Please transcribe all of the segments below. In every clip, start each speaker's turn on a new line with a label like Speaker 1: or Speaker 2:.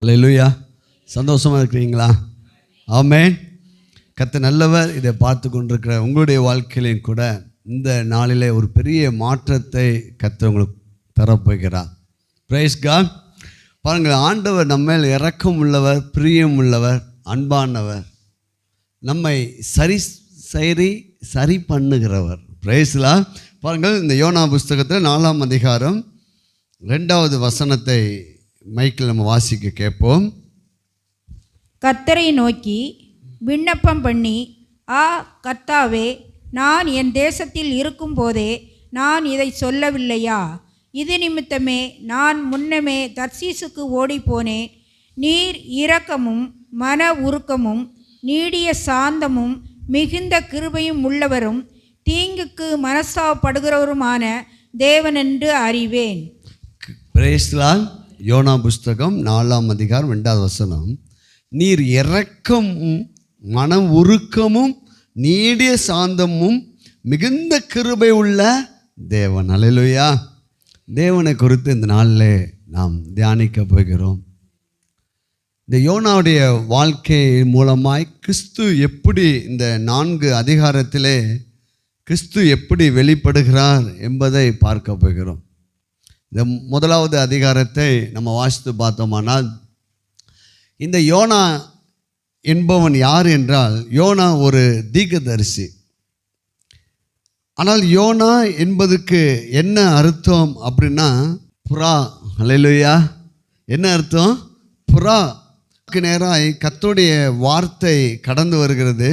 Speaker 1: அல்லேலூயா. சந்தோஷமாக இருக்கிறீங்களா? ஆமென். கர்த்தர் நல்லவர். இதை பார்த்து கொண்டிருக்கிற உங்களுடைய வாழ்க்கையிலையும் கூட இந்த நாளிலே ஒரு பெரிய மாற்றத்தை கர்த்தர் உங்களுக்கு தரப்போகிறார். Praise God. பாருங்கள், ஆண்டவர் நம்ம மேல் இரக்கம் உள்ளவர், பிரியம் உள்ளவர், அன்பானவர், நம்மை சரி பண்ணுகிறவர். பிரைஸ்லா. பாருங்கள், இந்த யோனா புஸ்தகத்தில் 4ஆம் அதிகாரம் 2வது வசனத்தை மைக்கில் நம்ம வாசிக்க கேட்போம்.
Speaker 2: கர்த்தரை நோக்கி விண்ணப்பம் பண்ணி, கர்த்தாவே, நான் என் தேசத்தில் இருக்கும்போதே நான் இதை சொல்லவில்லையா? இது நிமித்தமே நான் முன்னமே தர்சீசுக்கு ஓடிப்போனேன். நீர் இரக்கமும் மன உருக்கமும் நீடிய சாந்தமும் மிகுந்த கிருபையும் உள்ளவரும் தீங்குக்கு மனஸ்தாபப்படுகிறவருமான தேவனென்று அறிவேன்.
Speaker 1: பிரேஸ்லால். யோனா புஸ்தகம் 4ஆம் அதிகாரம் 2வது வசனம். நீர் இரக்கமும் மன உருக்கமும் நீடிய சாந்தமும் மிகுந்த கிருபை உள்ள தேவன். அல்லேலூயா. தேவனை குறித்து இந்த நாளில் நாம் தியானிக்க போகிறோம். இந்த யோனாவுடைய வாழ்க்கை மூலமாய் கிறிஸ்து எப்படி இந்த 4 அதிகாரத்திலே கிறிஸ்து எப்படி வெளிப்படுகிறார் என்பதை பார்க்க போகிறோம். இந்த 1வது அதிகாரத்தை நம்ம வாசித்து பார்த்தோமானால், இந்த யோனா என்பவன் யார் என்றால், யோனா ஒரு தீர்க்கதரிசி. ஆனால் யோனா என்பதுக்கு என்ன அர்த்தம் அப்படின்னா புறா. அல்லேலூயா. என்ன அர்த்தம்? புறா. நேராய் கர்த்தருடைய வார்த்தை கடந்து வருகிறது.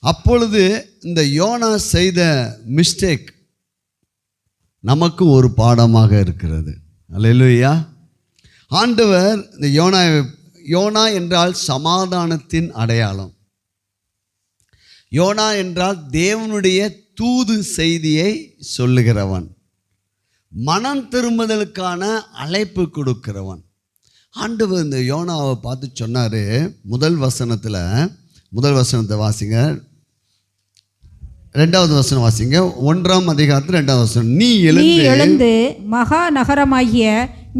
Speaker 1: அப்பொழுது இந்த யோனா செய்த மிஸ்டேக் நமக்கு ஒரு பாடமாக இருக்கிறது. அல்லேலூயா. ஆண்டவர் இந்த யோனா என்றால் சமாதானத்தின் அடையாளம். யோனா என்றால் தேவனுடைய தூது செய்தியை சொல்லுகிறவன், மனம் திரும்புதலுக்கான அழைப்பு கொடுக்கிறவன். ஆண்டவர் இந்த யோனாவை பார்த்து சொன்னார். முதல் வசனத்தை வாசிங்க. 2வது வசனம் வாசிங்க. 1ஆம் அதிகாரத்தில் 2வது வசனம். நீ எழுந்து
Speaker 2: மகா நகரமாகிய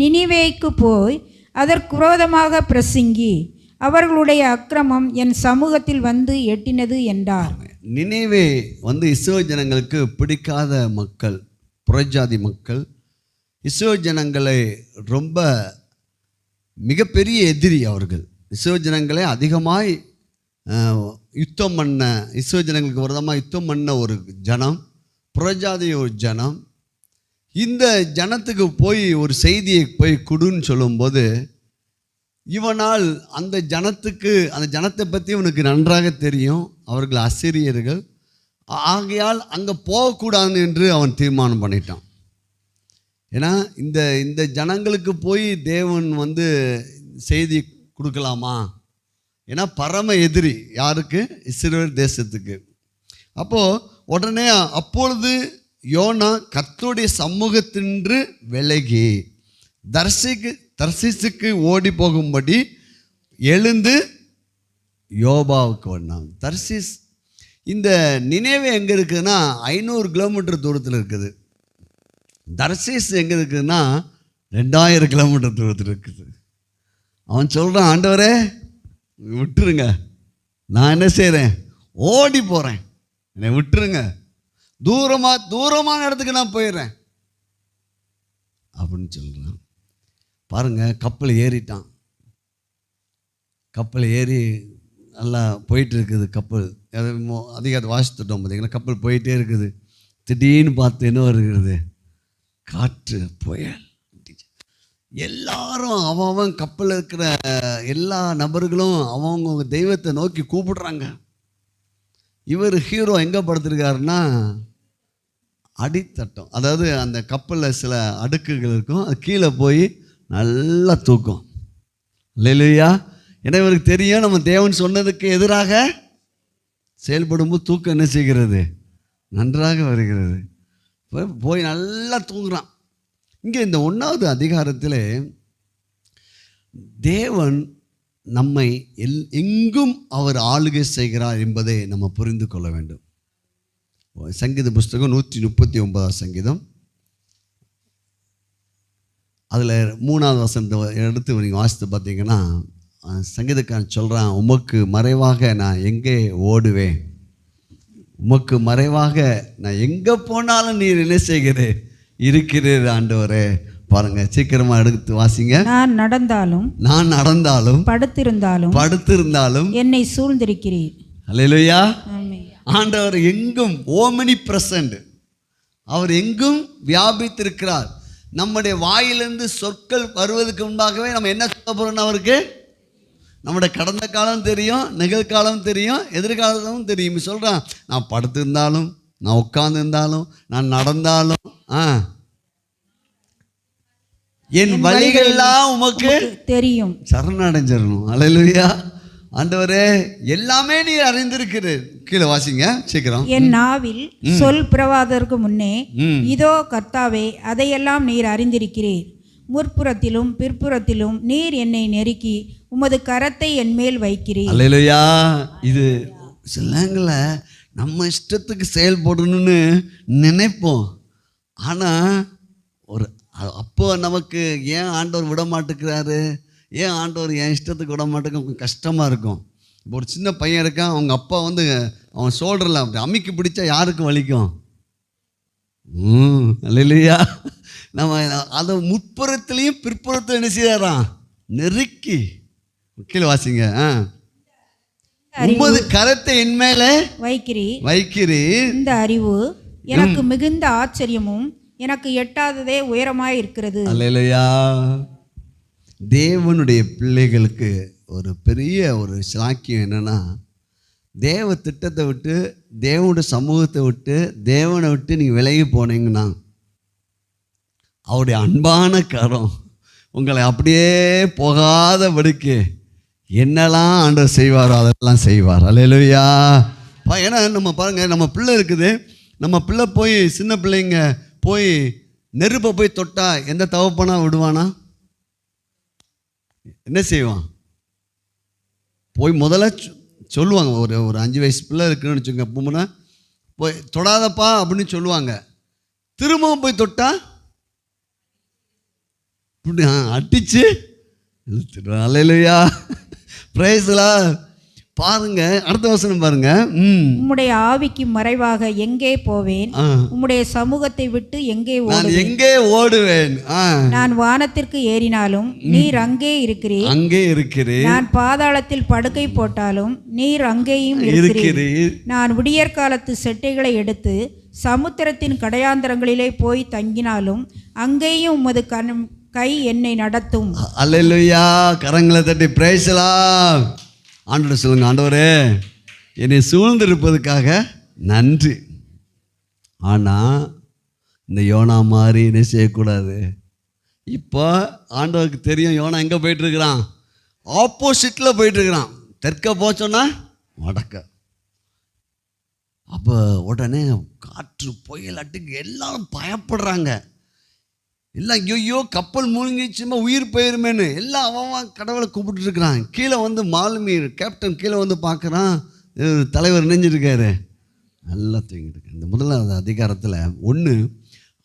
Speaker 2: நினிவேக்கு போய் அதற்கு விரோதமாக பிரசங்கி, அவர்களுடைய அக்கிரமம் என் சமூகத்தில் வந்து எட்டினது என்றார்.
Speaker 1: நினிவே இஸ்ரவேல் ஜனங்களுக்கு பிடிக்காத மக்கள், புறஜாதி மக்கள். இஸ்ரவேல் ஜனங்களை ரொம்ப மிகப்பெரிய எதிரி அவர்கள். இஸ்ரவேல் ஜனங்களை அதிகமாய் யுத்தம் பண்ண, இஸ்ரவேல் ஜனங்களுக்கு விரோதமாக யுத்தம் பண்ண ஒரு ஜனம், புறஜாதி ஒரு ஜனம். இந்த ஜனத்துக்கு போய் ஒரு செய்தியை போய் கொடுன்னு சொல்லும்போது, இவனால் அந்த ஜனத்தை பற்றி இவனுக்கு நன்றாக தெரியும். அவர்கள் அசிரியர்கள். ஆகையால் அங்கே போகக்கூடாது என்று அவன் தீர்மானம் பண்ணிட்டான். ஏன்னா இந்த ஜனங்களுக்கு போய் தேவன் செய்தி கொடுக்கலாமா? ஏன்னா பரம எதிரி யாருக்கு? இஸ்ரவேல் தேசத்துக்கு. அப்பொழுது யோனா கர்த்தருடைய சமூகத்தின்று விலகி தர்சீசுக்கு ஓடி போகும்படி எழுந்து யோபாவுக்கு வந்தான். தர்சீஸ், இந்த நினிவே எங்கே இருக்குதுன்னா 500 கிலோமீட்டர் தூரத்தில் இருக்குது. தர்சீஸ் எங்கே இருக்குதுன்னா 2000 கிலோமீட்டர் தூரத்தில் இருக்குது. அவன் சொல்கிறான், ஆண்டவரே விட்டுருங்க, நான் என்ன செய்கிறேன்? ஓடி போகிறேன், என்னை விட்டுருங்க, தூரமான இடத்துக்கு நான் போயிடுறேன் அப்படின்னு சொல்கிறான். பாருங்கள், கப்பல் ஏறிட்டான். கப்பல் ஏறி நல்லா போயிட்டு இருக்குது. கப்பல் அதிகாரத்தை வாசித்துட்டோம் பார்த்தீங்கன்னா, கப்பல் போயிட்டே இருக்குது. திடீர்னு பார்த்து என்ன வருகிறது? காற்று, புயல். எல்லாரும் அவன் கப்பலில் இருக்கிற எல்லா நபர்களும் அவங்க தெய்வத்தை நோக்கி கூப்பிடுறாங்க. இவர் ஹீரோ எங்கே படுத்திருக்காருன்னா அடித்தட்டம். அதாவது அந்த கப்பலில் சில அடுக்குகள் இருக்கும், அது கீழே போய் நல்லா தூக்கம். இல்லையா? ஏன்னா இவருக்கு தெரியும், நம்ம தேவன் சொன்னதுக்கு எதிராக செயல்படும்போது தூக்கம் என்ன செய்கிறது? நன்றாக வருகிறது. போய் நல்லா தூங்குறான். இங்கே இந்த 1வது அதிகாரத்தில் தேவன் நம்மை எங்கும் அவர் ஆளுகை செய்கிறார் என்பதை நம்ம புரிந்து கொள்ள வேண்டும். சங்கீத புஸ்தகம் 139 சங்கீதம் அதில் 3வது வசனத்தை எடுத்து நீங்கள் வாசித்து பார்த்தீங்கன்னா சங்கீதக்காரன் சொல்கிறான், உமக்கு மறைவாக நான் எங்கே ஓடுவேன், உமக்கு மறைவாக நான் எங்கே போனாலும் நீர் என்ன செய்கிறேன் இருக்கிறீர் ஆண்டவரே. பாருங்க, சீக்கிரமா எடுத்து வாசிங்க.
Speaker 2: நான் நடந்தாலும்
Speaker 1: படுத்திருந்தாலும்
Speaker 2: என்னை சூழ்ந்திருக்கிறீர்.
Speaker 1: அல்லேலூயா.
Speaker 2: ஆமென்.
Speaker 1: ஆண்டவர் எங்கும் ஓமனி பிரசன்ட், அவர் எங்கும் வியாபித்திருக்கிறார். நம்முடைய வாயிலிருந்து சொற்கள் வருவதற்கு முன்பாகவே நம்ம என்ன சொல்ல போறோம்னு அவருக்கு நம்முடைய கடந்த காலம் தெரியும், நிகழ்காலம் தெரியும், எதிர்காலமும் தெரியும். சொல்கிறான், நான் படுத்திருந்தாலும், நான் உட்கார்ந்து இருந்தாலும், நான் நடந்தாலும் என் வழிகள்லாம் உமக்கு
Speaker 2: தெரியும்.
Speaker 1: சரணடைஞ்சிடணும். அல்லேலூயா. ஆண்டவரே, எல்லாமே நீ அறிந்திருக்கிறீர். கீழே வாசிங்க சீக்கிரம்.
Speaker 2: என் நாவில் சொல் பிறவாதற்கு முன்னே இதோ கர்த்தாவே அதையெல்லாம் நீர் அறிந்திருக்கிறீர். முற்புறத்திலும் பிற்புறத்திலும் நீர் என்னை நெருக்கி உமது கரத்தை என் மேல் வைக்கிறீர்.
Speaker 1: அல்லேலூயா. இது சிலங்களில் நம்ம இஷ்டத்துக்கு செயல்படணும்னு நினைப்போம். ஆனால் அப்போ நமக்கு ஏன் ஆண்டவர் விட மாட்டேங்கிறாரு, ஏன் ஆண்டவர் என் இஷ்டத்துக்கு விட மாட்டேங்க, கொஞ்சம் கஷ்டமாக இருக்கும். இப்போ ஒரு சின்ன பையன் இருக்கான், அவங்க அப்பா வந்து அவன் ஷோல்டரில் அப்படி அமுக்கி பிடிச்சா யாருக்கு வலிக்கும்? அல்லேலூயா. நம்ம அதை முற்புறத்துலேயும் பிற்புறத்தில் என்ன செய்யறான், நெருக்கி. கீழே வாசிங்க. உமது கரத்தை என் மேலே வைக்கிறீர்.
Speaker 2: இந்த அறிவு எனக்கு மிகுந்த ஆச்சரியமும் எனக்கு எட்டாததே உயரமாய் இருக்கிறது.
Speaker 1: அல்லேலூயா. தேவனுடைய பிள்ளைகளுக்கு ஒரு பெரிய ஒரு சாக்கியம் என்னன்னா, தேவ திட்டத்தை விட்டு, தேவனுடைய சமூகத்தை விட்டு, தேவனை விட்டு நீங்கள் விலகி போனீங்கன்னா அவருடைய அன்பான கரம் உங்களை அப்படியே போகாதபடிக்கு என்னெல்லாம் ஆண்டவர் செய்வாரோ அதெல்லாம் செய்வார். அல்லேலூயா. ஏன்னா நம்ம பாருங்கள், நம்ம பிள்ளை இருக்குது, நம்ம பிள்ளை போய், சின்ன பிள்ளைங்க போய் நெருப்பை போய் தொட்டா எந்த தவப்பனா விடுவானா? என்ன செய்வான்? போய் முதல்ல சொல்லுவாங்க. ஒரு 5 வயசு பிள்ளை இருக்குன்னு வச்சுங்க, பூமுனா போய் தொடாதப்பா அப்படின்னு சொல்லுவாங்க. திரும்பவும் போய் தொட்டா இப்படி அடிச்சு இழுத்துடுவான். அல்லேலூயா. Praise the Lord. பாருங்க, அடுத்த வசனம் பாருங்க.
Speaker 2: உம்முடைய ஆவிக்கு மறைவாக எங்கே போவேன், உம்முடைய சமூகத்தை விட்டு எங்கே ஓடுவேன். நான் வானத்திற்கு ஏறினாலும் நீர் அங்கே இருக்கிறீர். நான் பாதாளத்தில் படுக்கை போட்டாலும் நீர் அங்கேயும் இருக்கிறீர். நான் விடியற்காலத்து செட்டைகளை எடுத்து சமுத்திரத்தின் கடையாந்தரங்களிலே போய் தங்கினாலும் அங்கேயும் உமது கை என்னை நடத்தும்.
Speaker 1: அல்லேலூயா. கரங்களை தட்டி பிரைஸ் தி லார்ட். ஆண்டவரே சொல்லுங்க, ஆண்டவரே என்னை சூழ்ந்திருப்பதுக்காக நன்றி. ஆனால் இந்த யோனா மாதிரி என்ன செய்யக்கூடாது. இப்போ ஆண்டவருக்கு தெரியும் யோனா எங்கே போயிட்டுருக்கிறான், ஆப்போசிட்டில் போயிட்டுருக்கிறான். தெற்க போச்சோன்னா வடக்க. அப்போ உடனே காற்று புயல் அட்டுக்கு எல்லாரும் பயப்படுறாங்க. எல்லாம் ஐயோ கப்பல் மூழ்கிச்சுமா, உயிர் போயிருமேன்னு எல்லாம் அவன் கடவுளை கூப்பிட்டு இருக்கிறான். கீழே வந்து மாலுமீர் கேப்டன் கீழே வந்து பார்க்குறான், தலைவர் நினைஞ்சிருக்காரு, நல்லா தூங்கிட்டு இருக்கு. இந்த 1வது அதிகாரத்தில்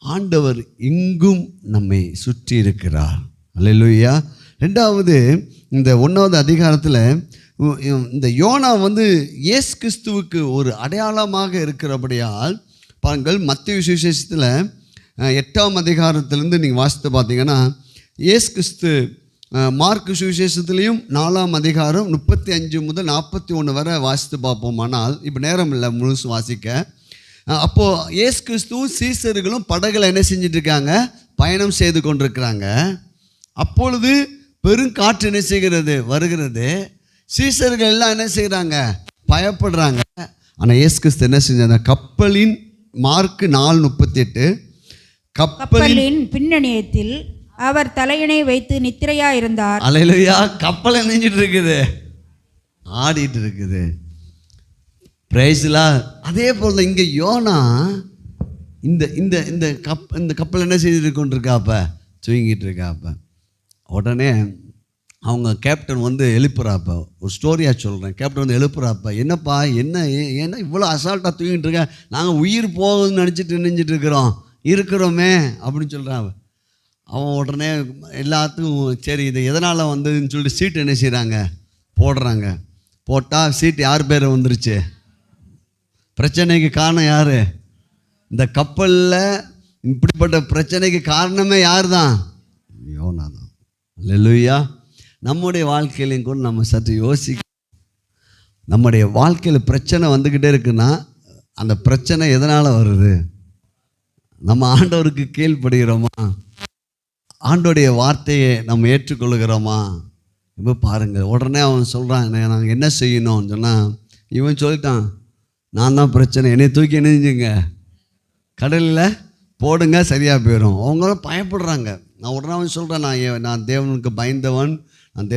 Speaker 1: ஆண்டவர் எங்கும் நம்மை சுற்றி இருக்கிறார். அல்லேலூயா. 2வது இந்த 1வது அதிகாரத்தில் இந்த யோனா வந்து இயேசு கிறிஸ்துவுக்கு ஒரு அடையாளமாக இருக்கிறபடியால் பாருங்கள், மத்தேயு சுவிசேஷத்தில் 8ஆம் அதிகாரத்திலேருந்து நீங்கள் வாசித்து பார்த்தீங்கன்னா, இயேசு கிறிஸ்து மார்க்கு சுவிசேஷத்துலேயும் 4ஆம் அதிகாரம் 35 முதல் 41 வரை வாசித்து பார்ப்போமானால், இப்போ நேரம் இல்லை முழுசு வாசிக்க. அப்போது இயேசு கிறிஸ்துவும் சீசர்களும் படகுல என்ன செஞ்சிட்ருக்காங்க, பயணம் செய்து கொண்டிருக்கிறாங்க. அப்பொழுது பெருங்காற்று என்ன செய்கிறது, வருகிறது. சீசர்கள் எல்லாம் என்ன செய்கிறாங்க, பயப்படுறாங்க. ஆனால் இயேசு கிறிஸ்து என்ன செஞ்சாங்க, கப்பலின் மார்க்கு 4:38 கப்பலின்
Speaker 2: பின்னணியத்தில் அவர் தலையணை வைத்து நித்திரையா இருந்தார்.
Speaker 1: அல்லேலூயா. கப்பல் நினைஞ்சிட்டு இருக்குது, ஆடிட்டு இருக்குது. Praise the Lord. அதே போல் இங்கே யோனா இந்த இந்த இந்த கப்பல் என்ன செய்துட்டு கொண்டிருக்காப்ப, தூங்கிட்டு இருக்காப்ப. உடனே அவங்க கேப்டன் வந்து எழுப்புறாப்ப, ஒரு ஸ்டோரியாக சொல்கிறேன். கேப்டன் வந்து எழுப்புறாப்ப, என்னப்பா என்ன ஏன்னா இவ்வளோ அசால்ட்டாக தூங்கிட்டு இருக்கேன், நாங்கள் உயிர் போகுதுன்னு நினச்சிட்டு நினைஞ்சிட்டு இருக்கிறோமே அப்படின்னு சொல்கிறாங்க. அவன் உடனே எல்லாத்துக்கும் சரி இது எதனால் வந்ததுன்னு சொல்லிட்டு சீட்டு என்ன செய்கிறாங்க, போடுறாங்க. போட்டால் சீட்டு யார் பேர் வந்துருச்சு? பிரச்சனைக்கு காரணம் யார்? இந்த கப்பலில் இப்படிப்பட்ட பிரச்சனைக்கு காரணமே யார் தான்? யோனா தான். அல்லேலூயா. நம்முடைய வாழ்க்கையிலையும் கூட நம்ம சற்று யோசிக்க, நம்முடைய வாழ்க்கையில் பிரச்சனை வந்துக்கிட்டே இருக்குன்னா அந்த பிரச்சனை எதனால் வருது? நம்ம ஆண்டவருக்கு கீழ்ப்படுகிறோமா? ஆண்டோடைய வார்த்தையை நம்ம ஏற்றுக்கொள்ளுகிறோமா? இப்போ பாருங்கள், உடனே அவன் சொல்கிறான் நாங்கள் என்ன செய்யணும்னு சொன்னால், இவன் சொல்லிட்டான் நான் தான் பிரச்சனை, என்னை தூக்கி நினைஞ்சுங்க கடலில் போடுங்க சரியாக போயிடும். அவங்களும் பயப்படுறாங்க. நான் உடனே அவன் சொல்கிறேன் நான் தேவனுக்கு பயந்தவன், நான்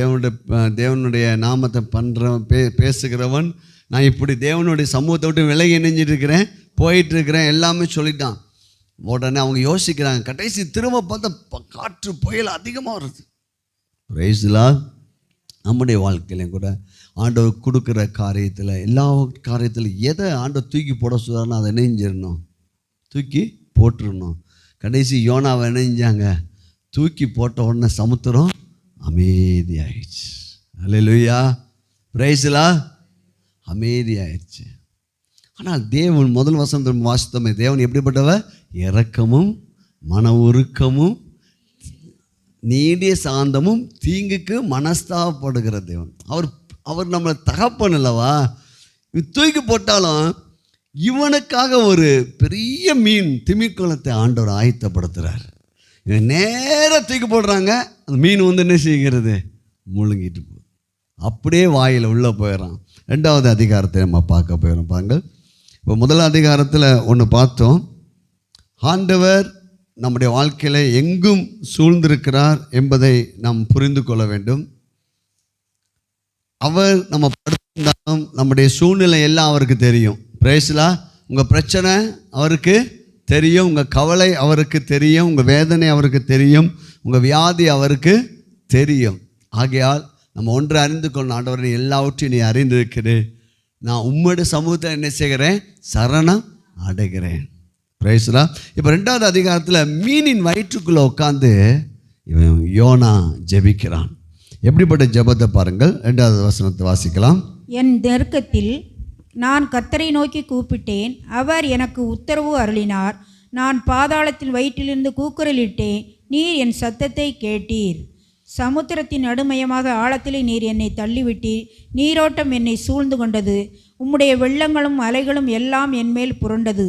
Speaker 1: தேவனுடைய நாமத்தை பண்ணுறவன், பேசுகிறவன், நான் இப்படி தேவனுடைய சமூகத்தை விட்டு விலகி இணைஞ்சிட்டு இருக்கிறேன், போயிட்டுருக்கிறேன், எல்லாமே சொல்லிட்டான். உடனே அவங்க யோசிக்கிறாங்க. கடைசி திரும்ப பார்த்தா காற்று புயல் அதிகமாக வருது. ரைஸ்லா நம்முடைய வாழ்க்கையிலையும் கூட ஆண்டவர் கொடுக்குற காரியத்தில், எல்லா காரியத்திலும் எதை ஆண்டவர் தூக்கி போட சொல்கிறாருன்னா அதை இணைஞ்சிடணும், தூக்கி போட்டுருணும். கடைசி யோனாவை இணைஞ்சாங்க, தூக்கி போட்ட உடனே சமுத்திரம் அமைதியாயிடுச்சு. அல்லேலூயா, பிரைஸ்லா, அமைதியாயிடுச்சு. ஆனால் தேவன் முதல் வசனம் வாசித்தோமே, தேவன் எப்படிப்பட்டவர்? இரக்கமும் மன உருக்கமும் நீடிய சாந்தமும் தீங்குக்கு மனஸ்தாபப்படுகிற தேவன். அவர் நம்மளை தகப்பன் அல்லவா? தூக்கி போட்டாலும் இவனுக்காக ஒரு பெரிய மீன் திமிக்குளத்தை ஆண்டவர் ஆயத்தப்படுத்துகிறார். இவன் நேராக தூக்கி போடுறாங்க, அந்த மீன் என்ன செய்கிறது? முழுங்கிட்டு போகுது. அப்படியே வாயில் உள்ளே போயிடறான். 2வது அதிகாரத்தை நம்ம பார்க்க போயிடும். பாருங்கள், இப்போ முதல் அதிகாரத்தில் ஒன்று பார்த்தோம். ஆண்டவர் நம்முடைய வாழ்க்கையில் எங்கும் சூழ்ந்திருக்கிறார் என்பதை நாம் புரிந்து கொள்ள வேண்டும். அவர் நம்ம படுத்திருந்தாலும் நம்முடைய சூழ்நிலை எல்லாம் அவருக்கு தெரியும். பிரேஸ்லா, உங்கள் பிரச்சனை அவருக்கு தெரியும், உங்கள் கவலை அவருக்கு தெரியும், உங்கள் வேதனை அவருக்கு தெரியும், உங்கள் வியாதி அவருக்கு தெரியும். ஆகையால் நம்ம ஒன்று அறிந்து கொள்ள, ஆண்டவரை எல்லாவற்றையும் நீ அறிந்திருக்கிறேன், நான் உம்முடைய சமூகத்தை என்ன செய்கிறேன்? சரணம் அடைகிறேன். பிரைஸ்லா. இப்போ 2வது அதிகாரத்தில் மீனின் வயிற்றுக்குள்ளே உட்காந்து இவன் யோனா ஜெபிக்கிறான். எப்படிப்பட்ட ஜெபத்தை பாருங்கள். 2வது வசனத்தை வாசிக்கலாம்.
Speaker 2: என் நெருக்கத்தில் நான் கர்த்தரை நோக்கி கூப்பிட்டேன், அவர் எனக்கு உத்தரவு அருளினார். நான் பாதாளத்தில் வயிற்றிலிருந்து கூக்குரலிட்டேன், நீர் என் சத்தத்தை கேட்டீர். சமுத்திரத்தின் நடுமையமாக ஆழத்திலே நீர் என்னை தள்ளிவிட்டீர். நீரோட்டம் என்னை சூழ்ந்து கொண்டது, உம்முடைய வெள்ளங்களும் அலைகளும் எல்லாம் என்மேல் புரண்டது.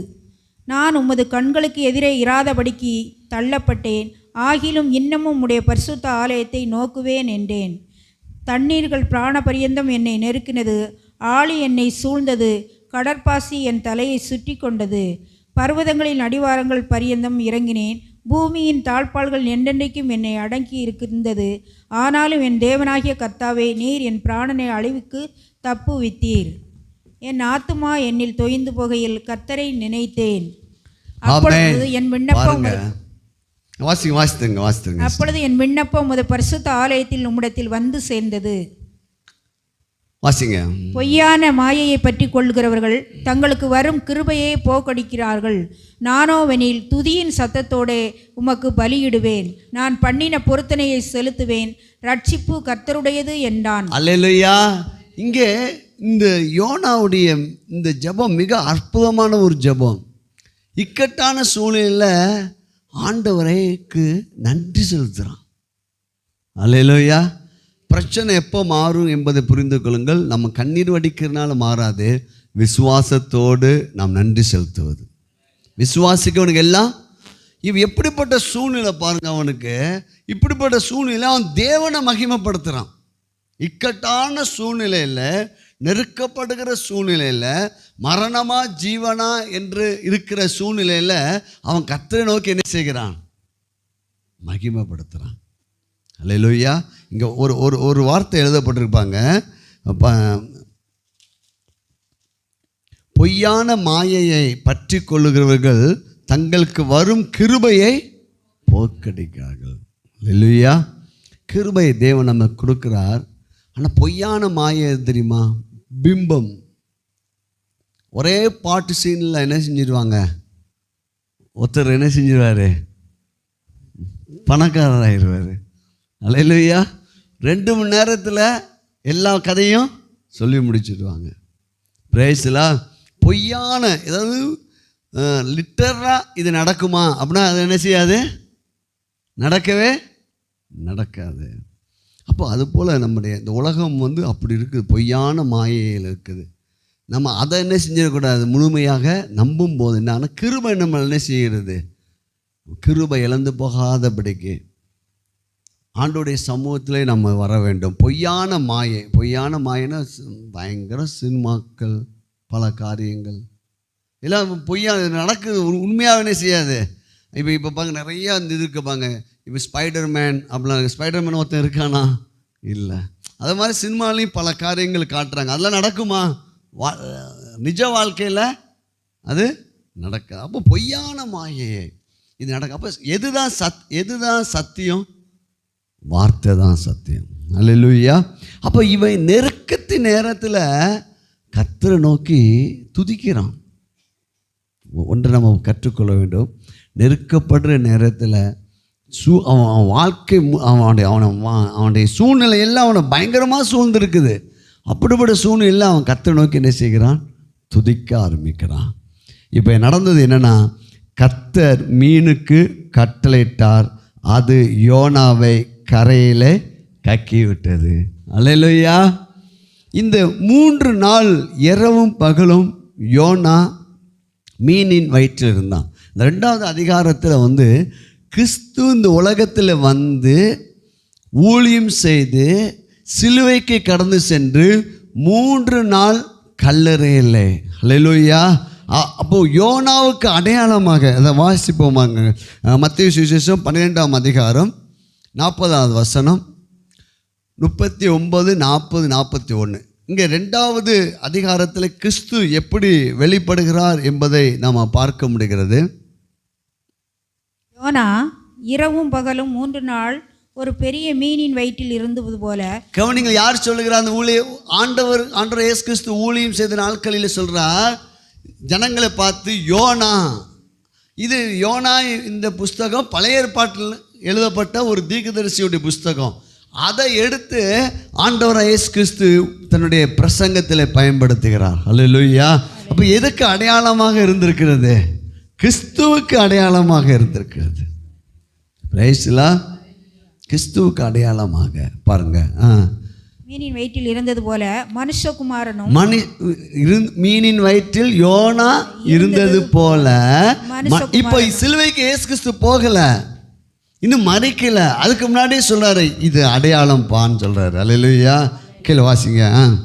Speaker 2: நான் உமது கண்களுக்கு எதிரே இராதபடிக்கு தள்ளப்பட்டேன், ஆகிலும் இன்னமும் உம்முடைய பரிசுத்த ஆலயத்தை நோக்குவேன் என்றேன். தண்ணீர்கள் பிராண பரியந்தம் என்னை நெருக்கினது, ஆழி என்னை சூழ்ந்தது, கடற்பாசி என் தலையை சுற்றி கொண்டது. பர்வதங்களின் அடிவாரங்கள் பரியந்தம் இறங்கினேன், பூமியின் தாழ்பால்கள் என்றென்றைக்கும் என்னை அடங்கி இருக்கின்றது. ஆனாலும் என் தேவனாகிய கர்த்தாவே, நீர் என் பிராணனை அழிவுக்கு தப்புவித்தீர். என் ஆத்துமா என்னில் தொய்ந்து போகையில் கர்த்தரை நினைத்தேன். அப்பொழுது என் விண்ணப்பம் அப்பொழுது என் விண்ணப்பம் உமது பரிசுத்த ஆலயத்தில் உம்மிடத்தில் வந்து சேர்ந்தது.
Speaker 1: வாசிங்க.
Speaker 2: பொய்யான மாயையை பற்றி கொள்கிறவர்கள் தங்களுக்கு வரும் கிருபையை போக்கடிக்கிறார்கள். நானோவெனில் துதியின் சத்தத்தோடு உமக்கு பலியிடுவேன், நான் பண்ணின பொருத்தனையை செலுத்துவேன், ரட்சிப்பு கர்த்தருடையது என்றான். அல்லேலூயா.
Speaker 1: இங்கே இந்த யோனாவுடைய இந்த ஜெபம் மிக அற்புதமான ஒரு ஜெபம். இக்கட்டான சூழ்நிலையில் ஆண்டவருக்கு நன்றி செலுத்துகிறான். அல்லேலூயா. பிரச்சனை எப்போ மாறும் என்பதை புரிந்து கொள்ளுங்கள். நம்ம கண்ணீர் வடிக்கிறதுனால மாறாது, விசுவாசத்தோடு நாம் நன்றி செலுத்துவது. விசுவாசிக்கவனுக்கு எல்லாம் எப்படிப்பட்ட சூழ்நிலை பாருங்க, அவனுக்கு இப்படிப்பட்ட சூழ்நிலை அவன் தேவனை மகிமைப்படுத்துகிறான். இக்கட்டான சூழ்நிலையில், நெருக்கப்படுகிற சூழ்நிலையில், மரணமா ஜீவனா என்று இருக்கிற சூழ்நிலையில் அவன் கர்த்தரை நோக்கி என்ன செய்கிறான்? மகிமைப்படுத்துகிறான். அல்லேலூயா. இங்கே ஒரு வார்த்தை எழுதப்பட்டிருப்பாங்க, பொய்யான மாயையை பற்றி கொள்ளுகிறவர்கள் தங்களுக்கு வரும் கிருபையை போக்கடிக்கிறார்கள். அல்லேலூயா. கிருபை தேவன் நமக்கு கொடுக்கிறார். ஆனால் பொய்யான மாயை தெரியுமா? பிம்பம். ஒரே பாட்டு சீனில் என்ன செஞ்சிடுவாங்க, ஒருத்தர் என்ன செஞ்சிடுவார், பணக்காரராகிடுவார். அல்லேலூயா. 2 மணி நேரத்தில் எல்லா கதையும் சொல்லி முடிச்சிடுவாங்க. பிரைஸ்லா. பொய்யான ஏதாவது லிட்டராக இது நடக்குமா அப்படின்னா அது என்ன செய்யாது, நடக்கவே நடக்காது. அப்போ அதுபோல் நம்முடைய இந்த உலகம் அப்படி இருக்குது, பொய்யான மாயையில் இருக்குது. நம்ம அதை என்ன செஞ்சிடக்கூடாது, முழுமையாக நம்பும் போது என்ன கிருபை நம்ம என்ன செய்கிறது, கிருபை இழந்து போகாதபடிக்கு ஆண்டோடைய சமூகத்திலே நம்ம வர வேண்டும். பொய்யான மாயைன்னா பயங்கர சினிமாக்கள், பல காரியங்கள் எல்லாம் பொய்யா நடக்குது, உண்மையாக என்ன செய்யாது. இப்போ பாங்க நிறையா இந்த இது இருப்பாங்க. இப்போ ஸ்பைடர்மேன் அப்படிலாம், ஸ்பைடர்மேன் ஒருத்தன் இருக்கானா, இல்லை. அது மாதிரி சினிமாலையும் பல காரியங்கள் காட்டுறாங்க. அதெல்லாம் நடக்குமா, நிஜ வாழ்க்கையில் அது நடக்காது. அப்போ பொய்யான மாயையே இது நடக்கும். அப்போ எதுதான் சத்தியம், வார்த்தை தான் சத்தியம். அல்லேலூயா. அப்போ இவன் நெருக்கத்தின் நேரத்தில் கர்த்தரை நோக்கி துதிக்கிறான். ஒன்று நம்ம கற்றுக்கொள்ள வேண்டும். நெருக்கப்படுற நேரத்தில் அவன் வாழ்க்கை அவனுடைய சூழ்நிலை எல்லாம் அவனை பயங்கரமாக சூழ்ந்துருக்குது. அப்படிப்பட்ட சூழ்நிலையில் அவன் கர்த்தரை நோக்கி என்ன செய்கிறான், துதிக்க ஆரம்பிக்கிறான். இப்போ நடந்தது என்னென்னா, கர்த்தர் மீனுக்கு கட்டளையிட்டார், அது யோனாவை கரையில் கக்கி விட்டது. அல்லேலூயா. இந்த 3 நாள் இரவும் பகலும் யோனா மீனின் வயிற்றில் இருந்தான். இந்த 2வது அதிகாரத்தில் கிறிஸ்து இந்த உலகத்தில் ஊழியம் செய்து சிலுவைக்கு கடந்து சென்று 3 நாள் கல்லறையில். அல்லேலூயா. அப்போது யோனாவுக்கு அடையாளமாக அதை வாசிப்போமாங்க. மத்தேயு சுவிசேஷம் 12ஆம் அதிகாரம் 40வது வசனம், 39, 40, 41. இங்கே 2வது அதிகாரத்தில் கிறிஸ்து எப்படி வெளிப்படுகிறார் என்பதை நாம் பார்க்க முடிகிறது.
Speaker 2: யோனா இரவும் பகலும் 3 நாள் ஒரு பெரிய மீனின் வயிற்றில் இருந்தது போல.
Speaker 1: கவனிங்கள், யார் சொல்லுகிறார் அந்த ஊழியம்? ஆண்டவர் இயேசு கிறிஸ்து ஊழியம் செய்த நாட்களில் சொல்கிறார் ஜனங்களை பார்த்து, யோனா. இது யோனா, இந்த புஸ்தகம் பழைய ஏற்பாட்டில் எழுதப்பட்ட ஒரு தீர்க்கதரிசியுடைய புஸ்தகம். அதை எடுத்து ஆண்டவர் இயேசு கிறிஸ்து தன்னுடைய பிரசங்கத்தில் பயன்படுத்துகிறார். அல்லேலூயா. அப்போ எதுக்கு அடையாளமாக இருந்திருக்கிறது? கிறிஸ்துவுக்கு அடையாளமாக இருந்திருக்கிறது. பிரைஸ்லா. கிறிஸ்துவுக்கு அடையாளமாக பாருங்க.
Speaker 2: மீனின் வயிற்றில் இருந்தது போல மனுஷகுமாரனும்,
Speaker 1: மீனின் வயிற்றில் யோனா இருந்தது போல. இப்போ சிலுவைக்கு இயேசு கிறிஸ்து போகல, இன்னும் மறிக்கல. அதுக்கு முன்னாடியே சொல்றாரு, இது அடையாளம் பான்னு சொல்றாரு. அல்லேலூயா. கீழே வாசிங்க.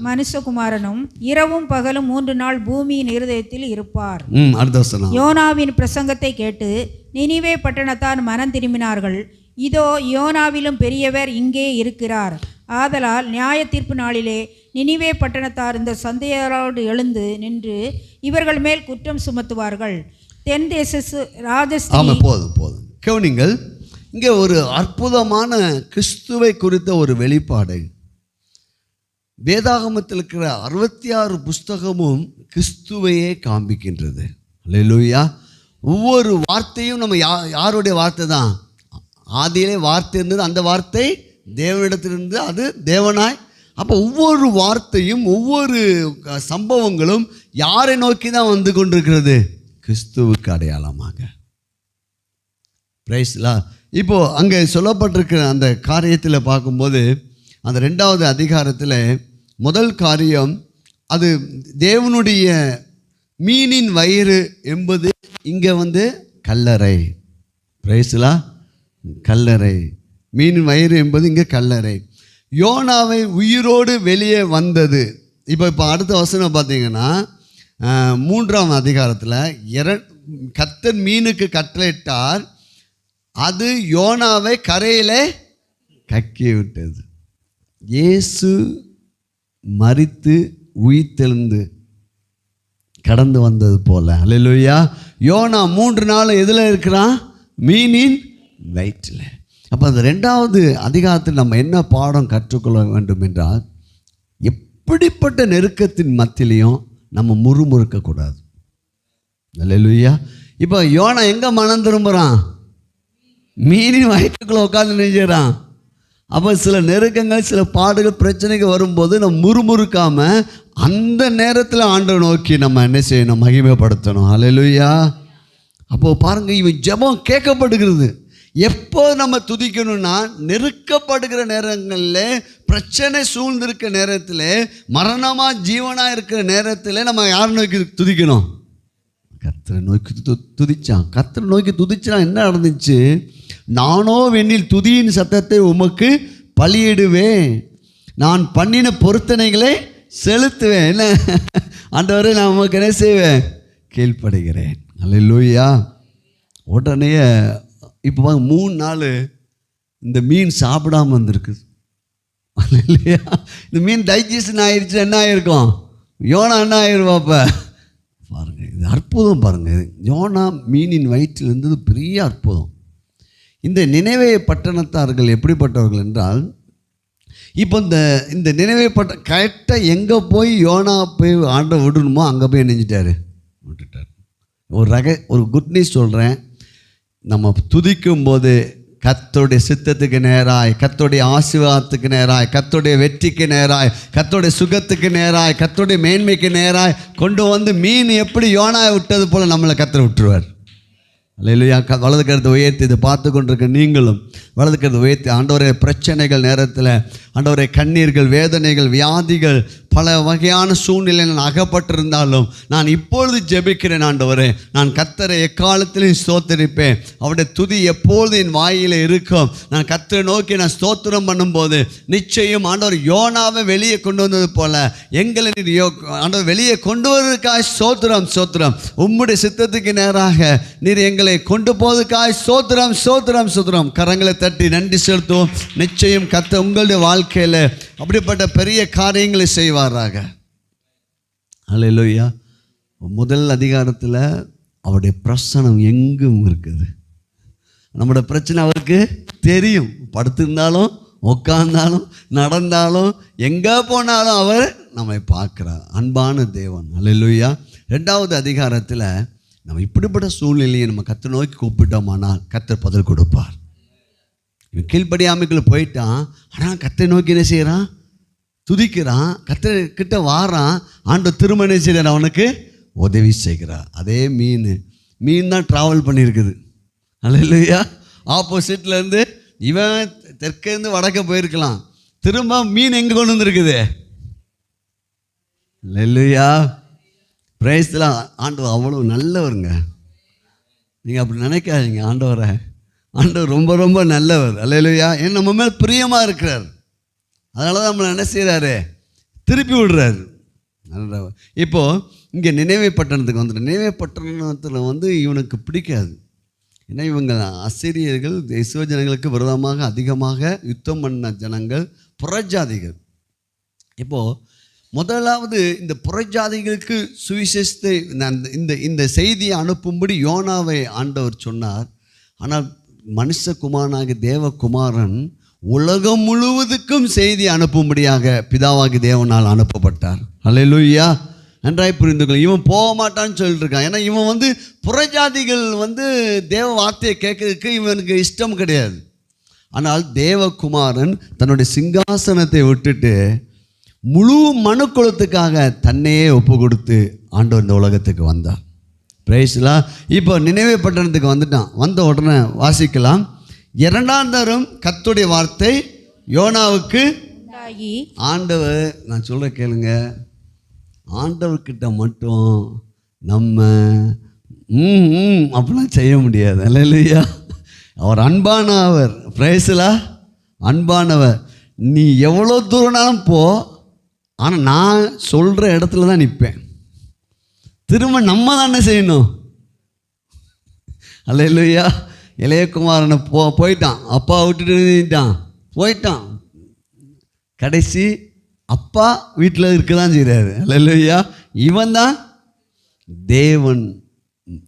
Speaker 2: மனுஷகுமாரனும் இரவும் பகலும் 3 நாள் பூமியின் இருதயத்தில் இருப்பார்.
Speaker 1: அடுத்த வசனம்.
Speaker 2: யோனாவின் பிரசங்கத்தை கேட்டு நினிவே பட்டணத்தார் மனம் திரும்பினார்கள். இதோ யோனாவிலும் பெரியவர் இங்கே இருக்கிறார். ஆதலால் நியாய தீர்ப்பு நாளிலே நினிவே பட்டணத்தார் இந்த சந்தையாரோடு எழுந்து நின்று இவர்கள் மேல் குற்றம் சுமத்துவார்கள். தென் தேச ராஜஸ்திரீ.
Speaker 1: போதும் கவனிங்கள். இங்கே ஒரு அற்புதமான கிறிஸ்துவை குறித்த ஒரு வெளிப்பாடு. வேதாகமத்தில் இருக்கிற 66 புஸ்தகமும் கிறிஸ்துவையே காண்பிக்கின்றது. அல்லேலூயா. ஒவ்வொரு வார்த்தையும் நம்ம யாருடைய வார்த்தை தான்? ஆதியிலே வார்த்தை இருந்தது, அந்த வார்த்தை தேவனிடத்திலிருந்து, அது தேவனாய். அப்போ ஒவ்வொரு வார்த்தையும் ஒவ்வொரு சம்பவங்களும் யாரை நோக்கி தான் வந்து கொண்டிருக்கிறது? கிறிஸ்துவுக்கு அடையாளமாக. பிரைஸ்லா. இப்போது அங்கே சொல்லப்பட்டிருக்கிற அந்த காரியத்தில் பார்க்கும்போது, அந்த 2வது அதிகாரத்தில் முதல் காரியம், அது தேவனுடைய மீனின் வயிறு என்பது இங்கே கல்லறை. பிரைஸ்லா. கல்லறை. மீனின் வயிறு என்பது இங்கே கல்லறை. யோனாவை உயிரோடு வெளியே வந்தது. இப்போ அடுத்த வசனம் பார்த்தீங்கன்னா 3ஆம் அதிகாரத்தில் கர்த்தர் மீனுக்கு கட்டளையிட்டார், அது யோனாவை கரையிலே கக்கி விட்டது. இயேசு மரித்து உயிர்த்தெழுந்து கடந்து வந்தது போல. அல்லேலூயா. யோனா 3 நாள் எதில் இருக்கிறான்? மீனின் வயிற்றில். அப்போ அந்த 2வது அதிகாரத்தில் நம்ம என்ன பாடம் கற்றுக்கொள்ள வேண்டும் என்றால், எப்படிப்பட்ட நெருக்கத்தின் மத்தியிலையும் நம்ம முறுமுறுக்கக்கூடாது. அல்லேலூயா. இப்போ யோனா எங்கே மனம் திரும்புகிறான்? மீனின் வயிற்றுக்குள்ளே உட்காந்து நினைக்கிறான். அப்போ சில நெருக்கங்கள், சில பாடுகள், பிரச்சனைகள் வரும்போது நம்ம முறுமுறுக்காமல் அந்த நேரத்தில் ஆண்டவரை நோக்கி நம்ம என்ன செய்யணும்? மகிமைப்படுத்தணும். ஹல்லேலூயா. அப்போது பாருங்கள், இவன் ஜெபம் கேட்கப்படுகிறது. எப்போ நம்ம துதிக்கணும்னா, நெருக்கப்படுகிற நேரங்களில், பிரச்சனை சூழ்ந்திருக்க நேரத்தில், மரணமாக ஜீவனாக இருக்கிற நேரத்தில் நம்ம யாரை நோக்கி துதிக்கணும்? கர்த்தரை நோக்கி துதிச்சான். கர்த்தரை நோக்கி துதிச்சா என்ன நடந்துச்சு? நானோ வெண்ணில் துதியின் சத்தத்தை உமக்கு பலியிடுவேன், நான் பண்ணின பொருத்தனைகளை செலுத்துவேன். என்ன ஆண்டவரே, நான் உமக்கு என்ன செய்வேன்? கீழ்ப்படுகிறேன். அல்லேலூயா. உடனே இப்போ 3 நாள் இந்த மீன் சாப்பிடாமல் வந்திருக்குது. இல்லையா? இந்த மீன் டைஜஷன் ஆயிடுச்சு. என்ன ஆகிருக்கும்? யோனா என்ன ஆயிடுவாப்ப பாருங்கள். இது அற்புதம் பாருங்கள். யோனா மீனின் வயிற்றில் இருந்தது பெரிய அற்புதம். இந்த நினைவே பட்டணத்தார்கள் எப்படிப்பட்டவர்கள் என்றால், இப்போ இந்த நினைவே கரெக்டாக எங்கே போய் யோனா போய் ஆண்டை விடணுமோ அங்கே போய் நினைஞ்சிட்டாரு, விட்டுட்டார். ஒரு குட் நியூஸ் சொல்கிறேன். நம்ம துதிக்கும் போது கர்த்தருடைய சித்தத்துக்கு நேராய், கர்த்தருடைய ஆசீர்வாதத்துக்கு நேராய், கர்த்தருடைய வெற்றிக்கு நேராய், கர்த்தருடைய சுகத்துக்கு நேராய், கர்த்தருடைய மேன்மைக்கு நேராய் கொண்டு வந்து மீன் எப்படி யோனாயை விட்டது போல் நம்மளை கர்த்தர் விட்டுருவார். அல்லேலூயா. வலது கருத்தை உயர்த்தி இதை பார்த்து கொண்டிருக்க நீங்களும் வலது கருத்தை உயர்த்தி, ஆண்டவரே, பிரச்சனைகள் நேரத்தில், ஆண்டவரே, கண்ணீர்கள், வேதனைகள், வியாதிகள், பல வகையான சூழ்நிலை நான் அகப்பட்டிருந்தாலும் நான் இப்பொழுது ஜெபிக்கிறேன். ஆண்டவரே, நான் கர்த்தரை எக்காலத்திலையும் ஸ்தோத்தரிப்பேன். அவருடைய துதி எப்பொழுது என் வாயில் இருக்கும். நான் கர்த்தரை நோக்கி நான் ஸ்தோத்திரம் பண்ணும்போது நிச்சயம் ஆண்டவர் யோனாவை வெளியே கொண்டு வந்தது போல எங்களை நீர் ஆண்டவர் வெளியே கொண்டு வருவதற்காக ஸ்தோத்திரம், ஸ்தோத்திரம். உம்முடைய சித்தத்துக்கு நேராக நீர் எங்களை கொண்டு போவதற்காக ஸ்தோத்திரம், ஸ்தோத்திரம், ஸ்தோத்திரம். கரங்களை தட்டி நன்றி செலுத்துவோம். நிச்சயம் கர்த்தர் உங்களுடைய வாழ்க்கையில் அப்படிப்பட்ட பெரிய காரியங்களை செய்வாராக. அல்லேலூயா. முதல் அதிகாரத்தில் அவருடைய பிரசனம் எங்கும் இருக்குது. நம்மளோட பிரச்சனை அவருக்கு தெரியும். படுத்திருந்தாலும், உட்கார்ந்தாலும், நடந்தாலும், எங்கே போனாலும் அவர் நம்மை பார்க்குறார். அன்பான தேவன். அல்லேலூயா. 2வது அதிகாரத்தில் நம்ம இப்படிப்பட்ட சூழ்நிலையை நம்ம கர்த்தரை நோக்கி கூப்பிட்டோமானால் கர்த்தர் பதில் கொடுப்பார். இவன் கீழ்ப்படியாமைக்குள்ளே போயிட்டான். ஆனால் கர்த்தரை நோக்கி என்ன செய்கிறான்? துதிக்கிறான். கர்த்தர்கிட்ட வாரான். ஆண்டவர் திரும்ப என்ன செய்கிறார்? அவனுக்கு உதவி செய்கிறார். அதே மீன் தான் ட்ராவல் பண்ணியிருக்குது. அல்லேலூயா. ஆப்போசிட்லேருந்து இவன் தெற்கேருந்து வடக்க போயிருக்கலாம். திரும்ப மீன் எங்கே கொண்டு வந்துருக்குது? அல்லேலூயா. பிரைஸ்லாம். ஆண்டவர் அவ்வளோ நல்லவருங்க. நீங்கள் அப்படி நினைக்காதீங்க. ஆண்டவர் ரொம்ப ரொம்ப நல்லவர். அல்லேலூயா. ஏன் நம்ம மேல் பிரியமாக இருக்கிறார். அதனால தான் நம்மளை என்ன செய்கிறாரு? திருப்பி விடுறாரு. இப்போது இங்கே நினைவே பட்டணத்துக்கு வந்துட்டு, நினைவே பட்டணத்தில் இவனுக்கு பிடிக்காது. ஏன்னா இவங்க அசீரியர்கள், இஸ்ரவேல் ஜனங்களுக்கு விரோதமாக அதிகமாக யுத்தம் பண்ண ஜனங்கள், புறஜாதிகள். இப்போது முதலாவது இந்த புறஜாதிகளுக்கு சுவிசேஷத்தை, இந்த செய்தியை அனுப்பும்படி யோனாவை ஆண்டவர் சொன்னார். ஆனால் மனுஷகுமாரனாகிய தேவகுமாரன் உலகம் முழுவதுக்கும் செய்தி அனுப்பும்படியாக பிதாவாகி தேவனால் அனுப்பப்பட்டார். அல்லேலூயா. நன்றாய் புரிந்துக்கொள்ளும். இவன் போக மாட்டான்னு சொல்லிட்டு இருக்கான். ஏன்னா இவன் புறஜாதிகள் தேவ வார்த்தையை கேட்கறதுக்கு இவனுக்கு இஷ்டம் கிடையாது. ஆனால் தேவகுமாரன் தன்னுடைய சிங்காசனத்தை விட்டுட்டு முழு மனுக்குலத்துக்காக தன்னையே ஒப்பு கொடுத்து ஆண்டவர் இந்த உலகத்துக்கு வந்தார். பிரைஸ்லா. இப்போ நினைவே பட்டணத்துக்கு வந்துட்டான். வந்த உடனே வாசிக்கலாம். 2ஆம் தரம் கர்த்தருடைய வார்த்தை யோனாவுக்கு ஆண்டவர், நான் சொல்ல கேளுங்க, ஆண்டவர்கிட்ட மட்டும் நம்ம அப்படிலாம் செய்ய முடியாது. அல்லேலூயா. அவர் அன்பானவர். பிரைஸ்லா. அன்பானவர். நீ எவ்வளோ தூரம்னாலும் போ, ஆனால் நான் சொல்கிற இடத்துல தான் நிற்பேன். திரும்ப நம்ம தான் என்ன செய்யணும்? அல்லேலூயா. இளையகுமாரனை போயிட்டான். அப்பா விட்டுட்டு போயிட்டான். கடைசி அப்பா வீட்டில் இருக்க தான் செய்கிறாரு. அல்லேலூயா. இவன் தான் தேவன்,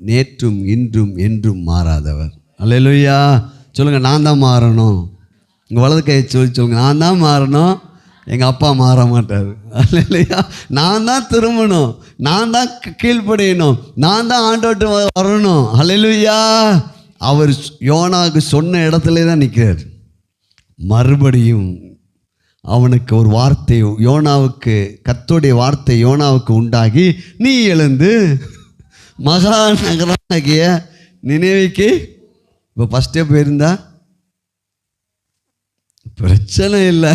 Speaker 1: நேற்றும் இன்றும் என்றும் மாறாதவர். அல்லேலூயா. சொல்லுங்கள், நான் தான் மாறணும். உங்கள் வலது கையை சொல்லுங்கள், நான் தான் மாறணும், எங்கள் அப்பா மாற மாட்டார். அல்லேலூயா. நான் தான் திரும்பணும், நான் தான் கீழ்ப்படியணும், நான் தான் ஆண்டவர்கிட்ட வரணும். அல்லேலூயா. அவர் யோனாவுக்கு சொன்ன இடத்துல தான் நிற்கிறார். மறுபடியும் அவனுக்கு ஒரு வார்த்தை, யோனாவுக்கு கர்த்தருடைய வார்த்தை யோனாவுக்கு உண்டாகி, நீ எழுந்து மகா நகரமாகிய நினிவேக்கு. இப்போ ஃபஸ்ட்டே போயிருந்தா பிரச்சனை இல்லை.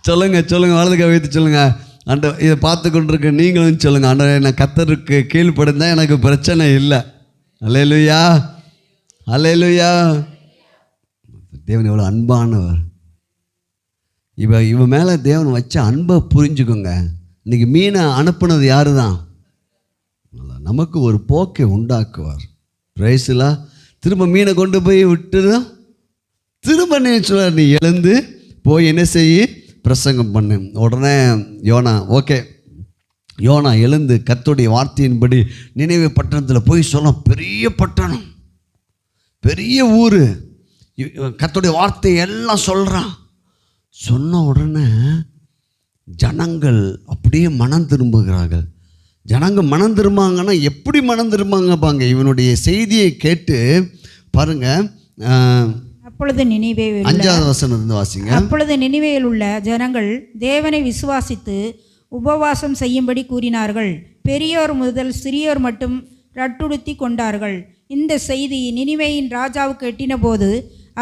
Speaker 1: சொல்லுங்க வலது கவித்து சொல்லுங்க. இதை பார்த்து கொண்டிருக்க நீங்களும் சொல்லுங்க, ஆண்டவரே நான் கர்த்தருக்கு கீழ்ப்படிந்தா எனக்கு பிரச்சனை இல்லை. அல்லேலூயா, அல்லேலூயா. தேவன் எவ்வளோ அன்பானவர். இவன் மேலே தேவன் வச்ச அன்பை புரிஞ்சுக்கோங்க. இன்றைக்கி மீனை அனுப்புனது யாரு தான்? நமக்கு ஒரு போக்கை உண்டாக்குவார். ரைஸில் திரும்ப மீனை கொண்டு போய் விட்டுதான் திரும்ப நீ சொல்ல, நீ எழுந்து போய் என்ன செய்ய, பிரசங்கம் பண்ணு. உடனே யோனா ஓகே, யோனா எழுந்து கர்த்தருடைய வார்த்தையின்படி நினிவே பட்டணத்தில் போய் சொல்ல. பெரிய பட்டணம், பெரிய ஊர், கர்த்தருடைய வார்த்தை எல்லாம் சொல்கிறான். சொன்ன உடனே ஜனங்கள் அப்படியே மனம் திரும்புகிறார்கள். ஜனங்கள் மனம் திரும்பாங்கன்னா எப்படி மனம் திரும்பாங்கப்பாங்க? இவனுடைய செய்தியை கேட்டு பாருங்க.
Speaker 2: அப்பொழுது நினிவேயில்
Speaker 1: 5வது வசனம் வாசிங்க.
Speaker 2: அப்பொழுது நினிவேயில் உள்ள ஜனங்கள் தேவனை விசுவாசித்து உபவாசம் செய்யும்படி கூறினார்கள். பெரியோர் முதல் சிறியோர் மட்டும் ரட்டுடுத்தி கொண்டார்கள். இந்த செய்தி நினிவேயின் ராஜாவுக்கு எட்டின போது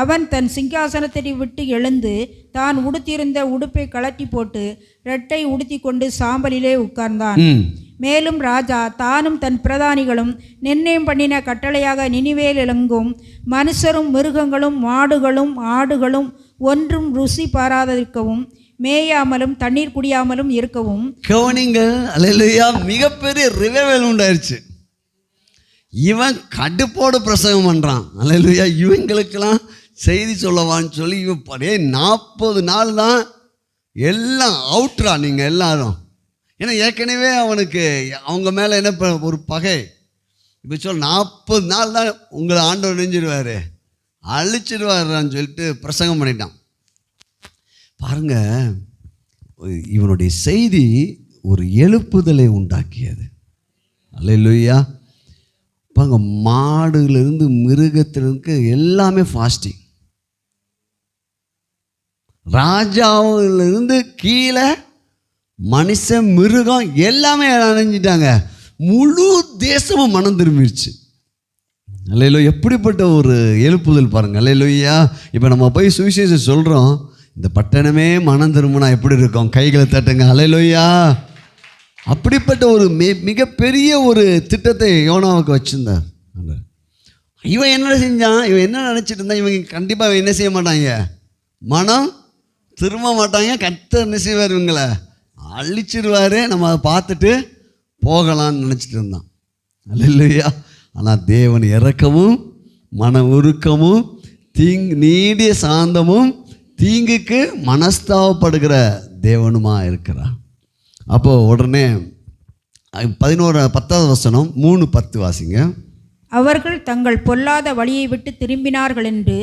Speaker 2: அவன் தன் சிங்காசனத்தை விட்டு எழுந்து தான் உடுத்தியிருந்த உடுப்பை கழட்டி போட்டு ரெட்டை உடுத்தி கொண்டு சாம்பலிலே உட்கார்ந்தான். மேலும் ராஜா தானும் தன் பிரதானிகளும் நிர்ணயம் பண்ணின கட்டளையாக நினிவேல் எங்கும் மனுஷரும் மிருகங்களும் மாடுகளும் ஆடுகளும் ஒன்றும் ருசி பாராதிருக்கவும் மேயாமலும் தண்ணீர் குடியாமலும் இருக்கவும்.
Speaker 1: கவனிங்கள், அல்லேலூயா. மிகப்பெரிய ரிவைவல் உண்டாயிருச்சு. இவன் கடுப்போடு பிரசங்கம் பண்ணுறான். அல்லேலூயா. இவங்களுக்கெல்லாம் செய்தி சொல்லவான்னு சொல்லி இவன் 40 நாள் தான் எல்லாம் அவுட்ரா. நீங்கள் எல்லாரும் ஏன்னா ஏற்கனவே அவனுக்கு அவங்க மேலே என்ன ஒரு பகை. இப்போ சொல்ல 40 நாள் தான் உங்களை ஆண்டவர் நெஞ்சிடுவார், அழிச்சிடுவார்ன்னு சொல்லிட்டு பிரசங்கம் பண்ணிட்டான். பாருங்க, இவனுடைய செய்தி ஒரு எழுப்புதலை உண்டாக்கியது. அல்லேலூயா. பாருங்க, மாடுலேருந்து மிருகத்திலிருந்து எல்லாமே ஃபாஸ்டிங். ராஜாவிலிருந்து கீழே மனுஷன் மிருகம் எல்லாமே அணைஞ்சிட்டாங்க. முழு தேசமும் மனம் திரும்பிடுச்சு. அல்லேலூயா. எப்படிப்பட்ட ஒரு எழுப்புதல் பாருங்க. அல்லேலூயா. இப்போ நம்ம போய் சுவிசேஷம் சொல்கிறோம், இந்த பட்டணமே மனம் திரும்பினா எப்படி இருக்கும்? கைகளை தட்டுங்க. அல்லேலூயா. அப்படிப்பட்ட ஒரு மிகப்பெரிய ஒரு திட்டத்தை யோனாவுக்கு வச்சுருந்தார். இவன் என்ன செஞ்சான்? இவன் என்ன நினச்சிட்டு இருந்தான்? இவங்க கண்டிப்பாக என்ன செய்ய மாட்டாங்க, மனம் திரும்ப மாட்டாங்க. கர்த்தர் என்ன செய்வார், இவங்களை அழிச்சிடுவார், நம்ம அதை பார்த்துட்டு போகலான்னு நினச்சிட்டு இருந்தான். அல்லேலூயா. ஆனால் தேவன் இரக்கமும் மன உருக்கமும் நீடிய சாந்தமும் தீங்குக்கு மனஸ்தாபப்படுகிற தேவனுமா இருக்கிறார். அப்போது உடனே 10வது வசனம் 3:10 வாசிங்க.
Speaker 2: அவர்கள் தங்கள் பொல்லாத வழியை விட்டு திரும்பினார்கள் என்று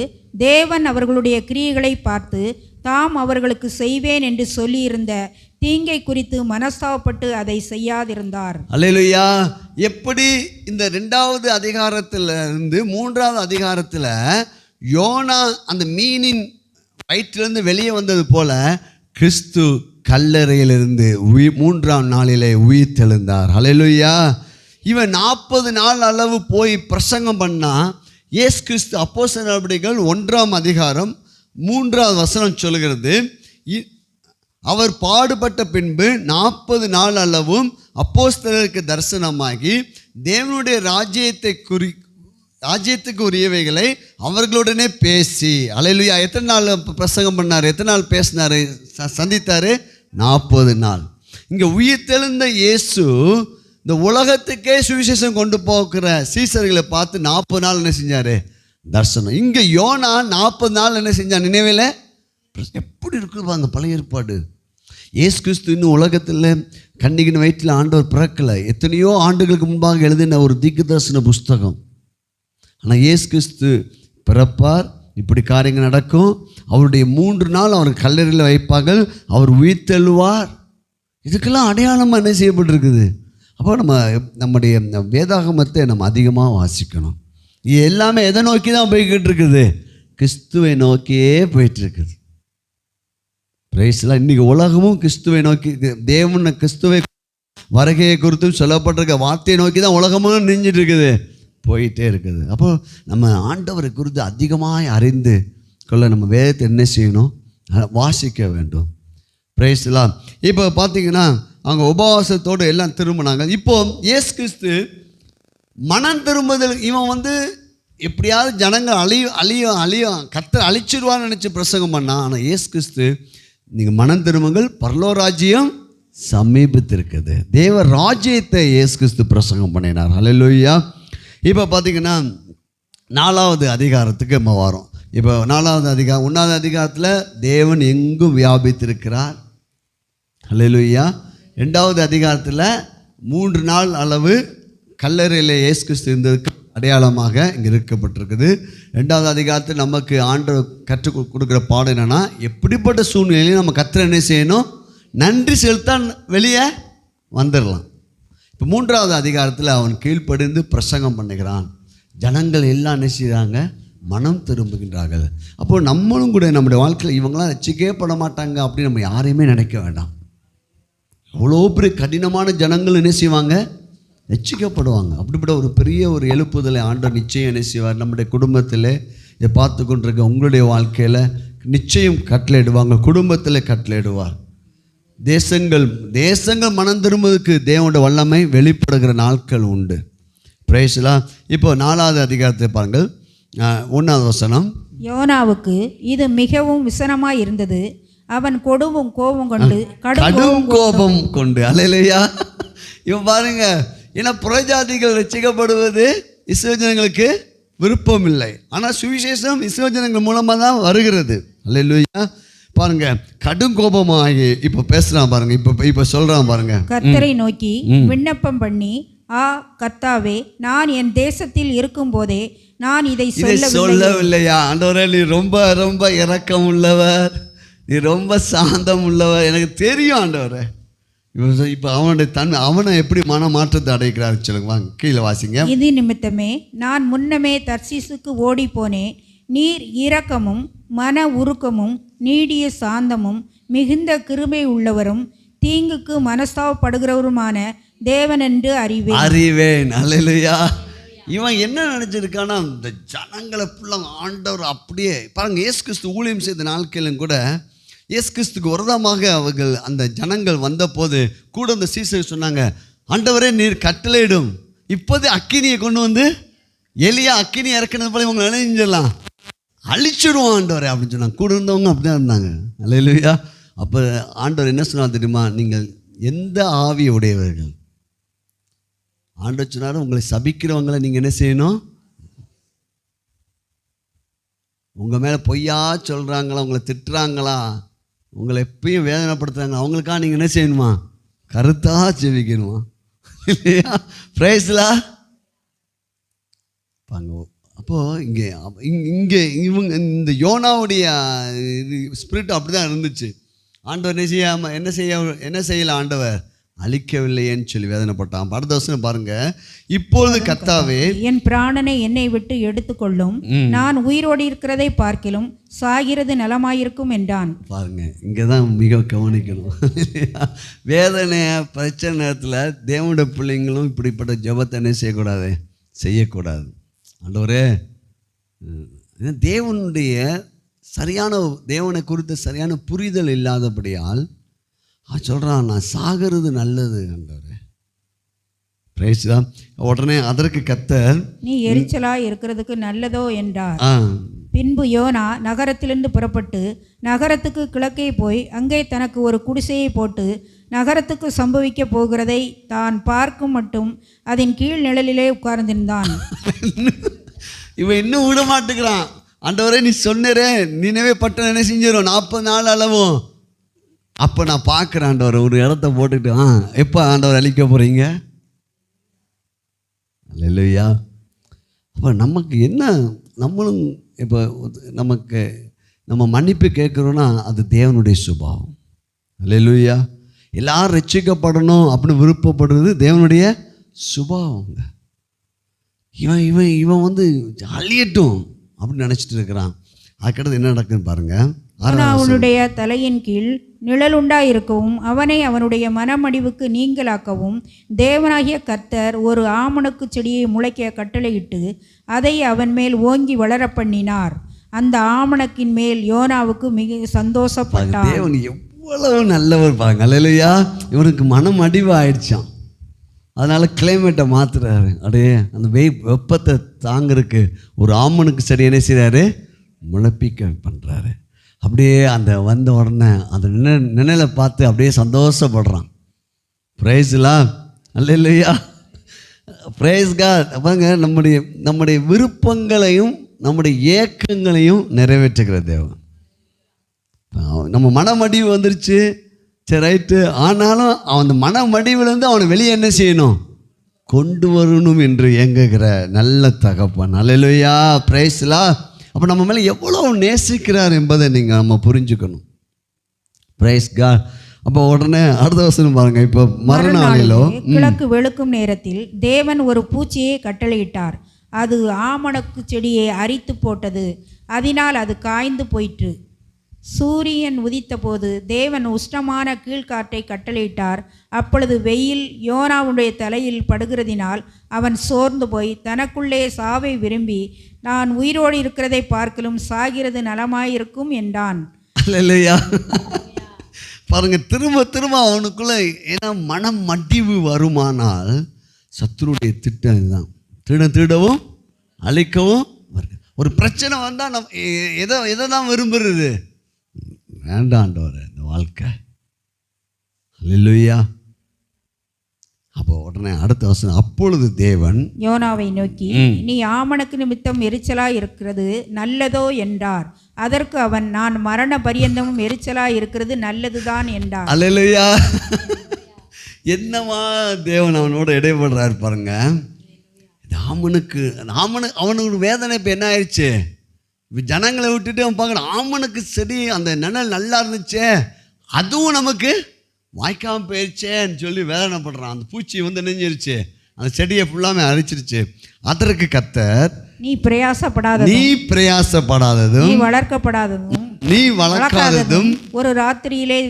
Speaker 2: தேவன் அவர்களுடைய கிரியைகளை பார்த்து தாம் அவர்களுக்கு செய்வேன் என்று சொல்லியிருந்த தீங்கை குறித்து மனஸ்தாபப்பட்டு அதை செய்யாதிருந்தார்.
Speaker 1: அல்லேலூயா. எப்படி இந்த 2வது அதிகாரத்திலிருந்து 3வது அதிகாரத்தில் யோனா அந்த மீனின் வயிற்றிலிருந்து வெளியே வந்தது போல கிறிஸ்து கல்லறையிலிருந்து 3ஆம் நாளிலே உயிர்த்தெழுந்தார். அல்லேலூயா. இவன் 40 நாள் அளவு போய் பிரசங்கம் பண்ணா. இயேசு கிறிஸ்து அப்போஸ்தலர் நடபடிகள் 1ஆம் அதிகாரம் 3வது வசனம் சொல்கிறது, அவர் பாடுபட்ட பின்பு 40 நாள் அளவும் அப்போஸ்தலருக்கு தரிசனமாகி தேவனுடைய ராஜ்யத்துக்கு உரியவைகளை அவர்களுடனே பேசி. அல்லேலூயா. எத்தனை நாள் பிரசங்கம் பண்ணார்? எத்தனை நாள் பேசினார், சந்தித்தார்? 40 நாள். இங்கே உயிர்த்தெழுந்த இயேசு இந்த உலகத்துக்கே சுவிசேஷம் கொண்டு போகிற சீசர்களை பார்த்து 40 நாள் என்ன செஞ்சார்? தரிசனம். இங்கே யோனா 40 நாள் என்ன செஞ்சான்? நினைவில் எப்படி இருக்குவாங்க பழைய ஏற்பாடு. இயேசு கிறிஸ்து இன்னும் உலகத்தில் கன்னிகையின் வயிற்றில் ஆண்டவர் பிறக்கலை. எத்தனையோ ஆண்டுகளுக்கு முன்பாக எழுதின ஒரு தீர்க்க தரிசன புஸ்தகம். ஆனால் இயேசு கிறிஸ்து பிறப்பார், இப்படி காரியங்கள் நடக்கும், அவருடைய 3 நாள் அவர் கல்லறையில் வைப்பார்கள், அவர் உயிர்த்தெழுவார். இதுக்கெல்லாம் அடையாளமாக என்ன செய்யப்பட்டிருக்குது? அப்போ நம்முடைய வேதாகமத்தை நம்ம அதிகமாக வாசிக்கணும். எல்லாமே எதை நோக்கி தான் போய்கிட்டு இருக்குது? கிறிஸ்துவை நோக்கியே போயிட்டு இருக்குது. பிரைஸ்லாம் இன்றைக்கி உலகமும் கிறிஸ்துவை நோக்கி, தேவன் கிறிஸ்துவை வருகையை குறித்தும் சொல்லப்பட்டிருக்க வார்த்தையை நோக்கி தான் உலகமும் நெஞ்சிட்டு இருக்குது, போயிட்டே இருக்குது. அப்போ நம்ம ஆண்டவரை குறித்து அதிகமாக அறிந்து கொள்ள நம்ம வேதத்தை என்ன செய்யணும்? வாசிக்க வேண்டும். பிரைஸ்லாம். இப்போ பார்த்தீங்கன்னா அவங்க உபவாசத்தோடு எல்லாம் திரும்பினாங்க. இப்போ இயேசு கிறிஸ்து மனம் திரும்புதல், இவன் எப்படியாவது ஜனங்கள் அழியும் கர்த்தர் அழிச்சிடுவான்னு நினச்சி பிரசங்கம் பண்ணான். ஆனால் இயேசு கிறிஸ்து நீங்கள் மனம் திரும்புங்கள், பரலோக ராஜ்யம் சமீபத்திருக்குது, தேவ ராஜ்யத்தை இயேசு கிறிஸ்து பிரசங்கம் பண்ணினார். ஹல்லேலூயா. இப்போ பார்த்தீங்கன்னா 4வது அதிகாரத்துக்கு நம்ம வரோம். இப்போ 4வது அதிகாரம் 1வது அதிகாரத்தில் தேவன் எங்கும் வியாபித்திருக்கிறார். ஹல்லேலூயா. 2வது அதிகாரத்தில் 3 நாள் அளவு கல்லறையில் இயேசு கிறிஸ்து இருந்ததுக்கு அடையாளமாக இங்கே இருக்கப்பட்டிருக்குது. 2வது அதிகாரத்தில் நமக்கு ஆண்டவர் கற்றுக் கொடுக்குற பாடம் என்னென்னா, எப்படிப்பட்ட சூழ்நிலையிலையும் நம்ம கர்த்தரை என்ன செய்யணும்? நன்றி செலுத்தான் வெளியே வந்துடலாம். இப்போ 3வது அதிகாரத்தில் அவன் கீழ்ப்படிந்து பிரசங்கம் பண்ணுகிறான். ஜனங்கள் எல்லாம் என்ன செய்கிறாங்க? மனம் திரும்புகின்றார்கள். அப்போது நம்மளும் கூட நம்முடைய வாழ்க்கையில் இவங்களாம் ரட்சிக்கவே பட மாட்டாங்க அப்படின்னு நம்ம யாரையுமே நினைக்க வேண்டாம். அவ்வளோ பெரிய கடினமான ஜனங்கள் என்ன செய்வாங்க? ரட்சிக்கப்படுவாங்க. அப்படிப்பட்ட ஒரு பெரிய ஒரு எழுப்புதலை ஆண்டவர் நிச்சயம் என்ன செய்வார்? நம்முடைய குடும்பத்தில் இதை பார்த்து கொண்டிருக்க உங்களுடைய வாழ்க்கையில் நிச்சயம் கட்டளையிடுவாங்க, குடும்பத்தில் கட்டளையிடுவார். தேசங்கள் மனம் திரும்புவதற்கு தேவனுடைய வல்லமை வெளிப்படுகிற நாட்கள் உண்டு. பிரைஸ்லாம். இப்போ 4வது அதிகாரத்தை பாருங்கள், 1வது வசனம்.
Speaker 2: யோனாவுக்கு இது மிகவும் விசனமாய் இருந்தது, அவன் கடும் கோபம் கொண்டு.
Speaker 1: அல்லேலூயா. இவன் பாருங்க, ஏன்னா புறஜாதிகள் ரட்சிக்கப்படுவது இஸ்ரவேலர்களுக்கு விருப்பம் இல்லை, ஆனால் சுவிசேஷம் இஸ்ரவேலர்கள் மூலமாக தான் வருகிறது. அல்லேலூயா. பாருங்க, கடும் கோபமாகி இப்போ பேசுறான் பாருங்க, இப்போ சொல்றான் பாருங்க,
Speaker 2: கர்த்தரை நோக்கி விண்ணப்பம் பண்ணி, கர்த்தாவே, நான் என் தேசத்தில் இருக்கும் போதே நான் இதை
Speaker 1: சொல்லவில்லையா? ஆண்டவரே, நீ ரொம்ப ரொம்ப இரக்கம் உள்ளவர், நீ ரொம்ப சாந்தம் உள்ளவர், எனக்கு தெரியும் ஆண்டவரே. இப்போ அவனுடைய தன்மை, அவனை எப்படி மன மாற்றத்தை அடைக்கிறார் சொல்லுங்க. வாங்க கீழே வாசிங்க.
Speaker 2: இது நிமித்தமே நான் முன்னமே தர்சீசுக்கு ஓடி போனேன், நீர் இரக்கமும் மன உருக்கமும் நீடிய சாந்தமும் மிகுந்த கிருபை உள்ளவரும் தீங்குக்கு மனஸ்தாபப்படுகிறவருமான தேவன் என்று அறிவேன்.
Speaker 1: அல்லேலூயா. இவன் என்ன நினச்சிருக்கான்னா, இந்த ஜனங்களை ஃபுல்லாக ஆண்டவர் அப்படியே பாருங்க. இயேசு கிறிஸ்து ஊழியம் செய்த நாட்களிலும் கூட இயேசு கிறிஸ்துக்கு விரோதமாக அவர்கள் அந்த ஜனங்கள் வந்தபோது கூட அந்த சீசர் சொன்னாங்க, ஆண்டவரே நீர் கட்டளையிடும், இப்போதே அக்கினியை கொண்டு எலியா அக்கினி இறக்குனது போல இவங்க நினைஞ்சிடலாம், அழிச்சிடுவோம் ஆண்டவரே அப்படின்னு சொன்னாங்க. கூட இருந்தவங்க அப்படி தான் இருந்தாங்க. அல்லேலூயா. அப்போ ஆண்டவர் என்ன சொன்னார் தெரியுமா? நீங்கள் எந்த ஆவியை உடையவர்கள்? ஆண்டவர் சொன்னார், உங்களை சபிக்கிறவங்களை நீங்கள் என்ன செய்யணும்? உங்கள் மேலே பொய்யா சொல்கிறாங்களா, உங்களை திட்டுறாங்களா, உங்களை எப்பயும் வேதனைப்படுத்துகிறாங்க, அவங்களுக்காக நீங்கள் என்ன செய்யணுமா? கருத்தாக செவிக்கணுமா? இல்லையா? பிரைஸ்லா பாங்க. அப்போது இங்கே இவங்க இந்த யோனாவுடைய ஸ்பிரிட் அப்படி தான் இருந்துச்சு. ஆண்டவர் என்ன செய்யலாம்? ஆண்டவர் அழிக்கவில்லையேன்னு சொல்லி வேதனைப்பட்டான். அடுத்த வசனம் பாருங்க. இப்பொழுது கர்த்தாவே,
Speaker 2: என் பிராணனை என்னை விட்டு எடுத்துக்கொள்ளும், நான் உயிரோடு இருக்கிறதை பார்க்கிலும் சாகிறது நலமாயிருக்கும் என்றான். பாருங்க,
Speaker 1: இங்கே தான் மிக கவனிக்கணும். வேதனை பிரச்சனை நேரத்தில் தேவனுடைய பிள்ளைங்களும் இப்படிப்பட்ட ஜெபத்தை என்ன செய்யக்கூடாது. ஆண்டவரே, தேவனை குறித்த சரியான புரிதல் இல்லாதபடியால் சொல்கிறான், நான் சாகிறது நல்லது ஆண்டவரே. பிரைஸ் தான். உடனே அதற்கு கர்த்தர்,
Speaker 2: நீ எரிச்சலாக இருக்கிறதுக்கு நல்லதோ என்றார். பின்பு யோனா நகரத்திலிருந்து புறப்பட்டு நகரத்துக்கு கிழக்கே போய் அங்கே தனக்கு ஒரு குடிசையை போட்டு நகரத்துக்கு சம்பவிக்க போகிறதை தான் பார்க்கும் மட்டும் அதன் கீழ் நிழலிலே உட்கார்ந்திருந்தான்.
Speaker 1: இவன் இன்னும் விட மாட்டேங்கிறான். ஆண்டவரே, நீ சொன்னரே நினைவே பட்டம் என்ன செஞ்சிடும் 40 நாள் அளவும். அப்போ நான் பார்க்குறேன் ஆண்டவர், ஒரு இடத்த போட்டுக்கிட்டு, எப்போ ஆண்டவர் அழிக்க போகிறீங்க? அல்லேலூயா. அப்போ நமக்கு என்ன, நம்மளும் இப்போ நம்ம மன்னிப்பு கேட்குறோன்னா அது தேவனுடைய சுபாவம். அல்லேலூயா. எல்லாரும் ரட்சிக்கப்படணும் அப்படின்னு விருப்பப்படுறது தேவனுடைய சுபாவங்க. இவன் இவன் இவன் வந்து அழியட்டும் அப்படின்னு நினச்சிட்டு இருக்கிறான். அதுக்கடுத்து என்ன நடக்குதுன்னு பாருங்கள்.
Speaker 2: அவனுடைய தலையின் கீழ் நிழலுண்டாயிருக்கவும் அவனை அவனுடைய மனமடிவுக்கு நீங்களாக்கவும் தேவனாகிய கர்த்தர் ஒரு ஆமணக்கு செடியை முளைக்க கட்டளையிட்டு அதை அவன் மேல் ஓங்கி வளர பண்ணினார். அந்த ஆமணக்கின் மேல் யோனாவுக்கு மிக சந்தோஷப்பட்டார்.
Speaker 1: தேவன் எவ்வளவு நல்லவர் பாருங்க. அல்லேலூயா. இவனுக்கு மனம் அடிவு ஆயிடுச்சான். அதனால கிளைமேட்டை மாத்துறாரு. அப்படியே அந்த வெப்பத்தை தாங்கிறதுக்கு ஒரு ஆமணக்கு செடி என்ன செய்கிறாரு, முளைப்பிக்க பண்ணுறாரு. அப்படியே அந்த வந்த உடனே அந்த நிழலை பார்த்து அப்படியே சந்தோஷப்படுறான். பிரைஸ்லாம் அல்லேலூயா, பிரைஸ் காட். பாருங்க, நம்முடைய விருப்பங்களையும் நம்முடைய ஏக்கங்களையும் நிறைவேற்றுகிற தேவன். நம்ம மனமடிவு வந்துருச்சு, சரி ரைட்டு, ஆனாலும் அந்த மனமடிவிலேருந்து அவனை வெளியே என்ன செய்யணும், கொண்டு வரணும் என்று இயங்குகிற நல்ல தகப்பன். அல்லேலூயா, பிரைஸ்லாம். அப்போ நம்ம மேலே எவ்வளோ நேசிக்கிறார் என்பதை நம்ம புரிஞ்சுக்கணும். Praise God. அப்போ உடனே அடுத்த வசனம் பாருங்க. இப்போ மறுநாளிலோ
Speaker 2: கிழக்கு வெளுக்கும் நேரத்தில் தேவன் ஒரு பூச்சியை கட்டளையிட்டார். அது ஆமணக்கு செடியை அரித்து போட்டது. அதனால் அது காய்ந்து போயிற்று. சூரியன் உதித்த போது தேவன் உஷ்ணமான கீழ்காற்றை கட்டளையிட்டார். அப்பொழுது வெயில் யோனாவுடைய தலையில் படுகிறதினால் அவன் சோர்ந்து போய் தனக்குள்ளே சாவை விரும்பி, நான் உயிரோடு இருக்கிறதை பார்க்கலும் சாகிறது நலமாயிருக்கும் என்றான்.
Speaker 1: அல்லேலூயா. பாருங்க, திரும்ப திரும்ப அவனுக்குள்ள ஏன்னா மனம் மடிவு வருமானால் சத்துருடைய திட்டம் இதுதான். திருடவும் அழிக்கவும் வருது. ஒரு பிரச்சனை வந்தால் நம்ம எதை தான் விரும்புறது, வேண்டாண்டவர் இந்த வாழ்க்கை. அல்லேலூயா. அப்போ உடனே அடுத்த வசனம், அப்பொழுது தேவன்
Speaker 2: யோனாவை நோக்கி, நீ ஆமணக்கு நிமித்தம் எரிச்சலாய் இருக்கிறது நல்லதோ என்றார். அதற்கு அவன், நான் மரண பரியந்தமும் எரிச்சலாய் இருக்கிறது நல்லதுதான் என்றார்.
Speaker 1: அல்லேலூயா. என்னமா தேவன் அவனோட இடைபடுறாரு பாருங்க. அவனுக்கு வேதனை இப்போ என்ன ஆயிடுச்சு, இப்போ ஜனங்களை விட்டுட்டு அவன் பார்க்கணும். ஆமனுக்கு செடி அந்த நிழல் நல்லா இருந்துச்சே, அதுவும் நமக்கு வாய்க்காமல் போயிடுச்சேன்னு சொல்லி வேதனைப்படுறான். அந்த பூச்சி வந்து நெஞ்சிருச்சு, அந்த செடியை ஃபுல்லாமே அழிச்சிருச்சு. அதற்கு கர்த்தர், நீ பிரயாசப்படாததும் நீ வளர்க்காததும் ஒரு ராத்திரியிலே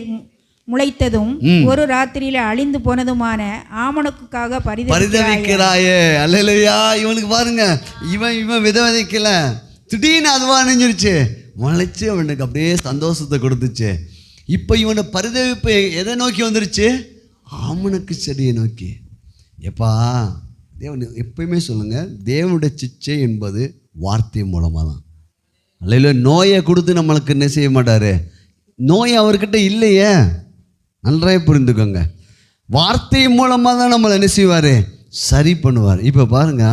Speaker 1: முளைத்ததும் ஒரு ராத்திரியில அழிந்து போனதுமான ஆமணக்குக்காக பரிதவிக்கிறாயே.
Speaker 2: அல்லேலூயா.
Speaker 1: இவனுக்கு பாருங்க, இவன் விதை விதைக்கல, திடீர்னு அதுவா அணிஞ்சிருச்சு, முளைச்சு அவனுக்கு அப்படியே சந்தோஷத்தை கொடுத்துச்சு. இப்போ இவனை பரிதவிப்பு எதை நோக்கி வந்துருச்சு, ஆமணக்கு செடியை நோக்கி. எப்பா தேவன் எப்பயுமே சொல்லுங்க, தேவனுடைய சிச்சை என்பது வார்த்தை மூலமாக தான். அல்லேலூயா. நோயை கொடுத்து நம்மளுக்கு என்ன செய்ய மாட்டாரு, நோய் அவர்கிட்ட இல்லையே, நன்றாக புரிந்துக்கோங்க. வார்த்தை மூலமாக தான் நம்மளை என்ன செய்வார், சரி பண்ணுவார். இப்போ பாருங்க,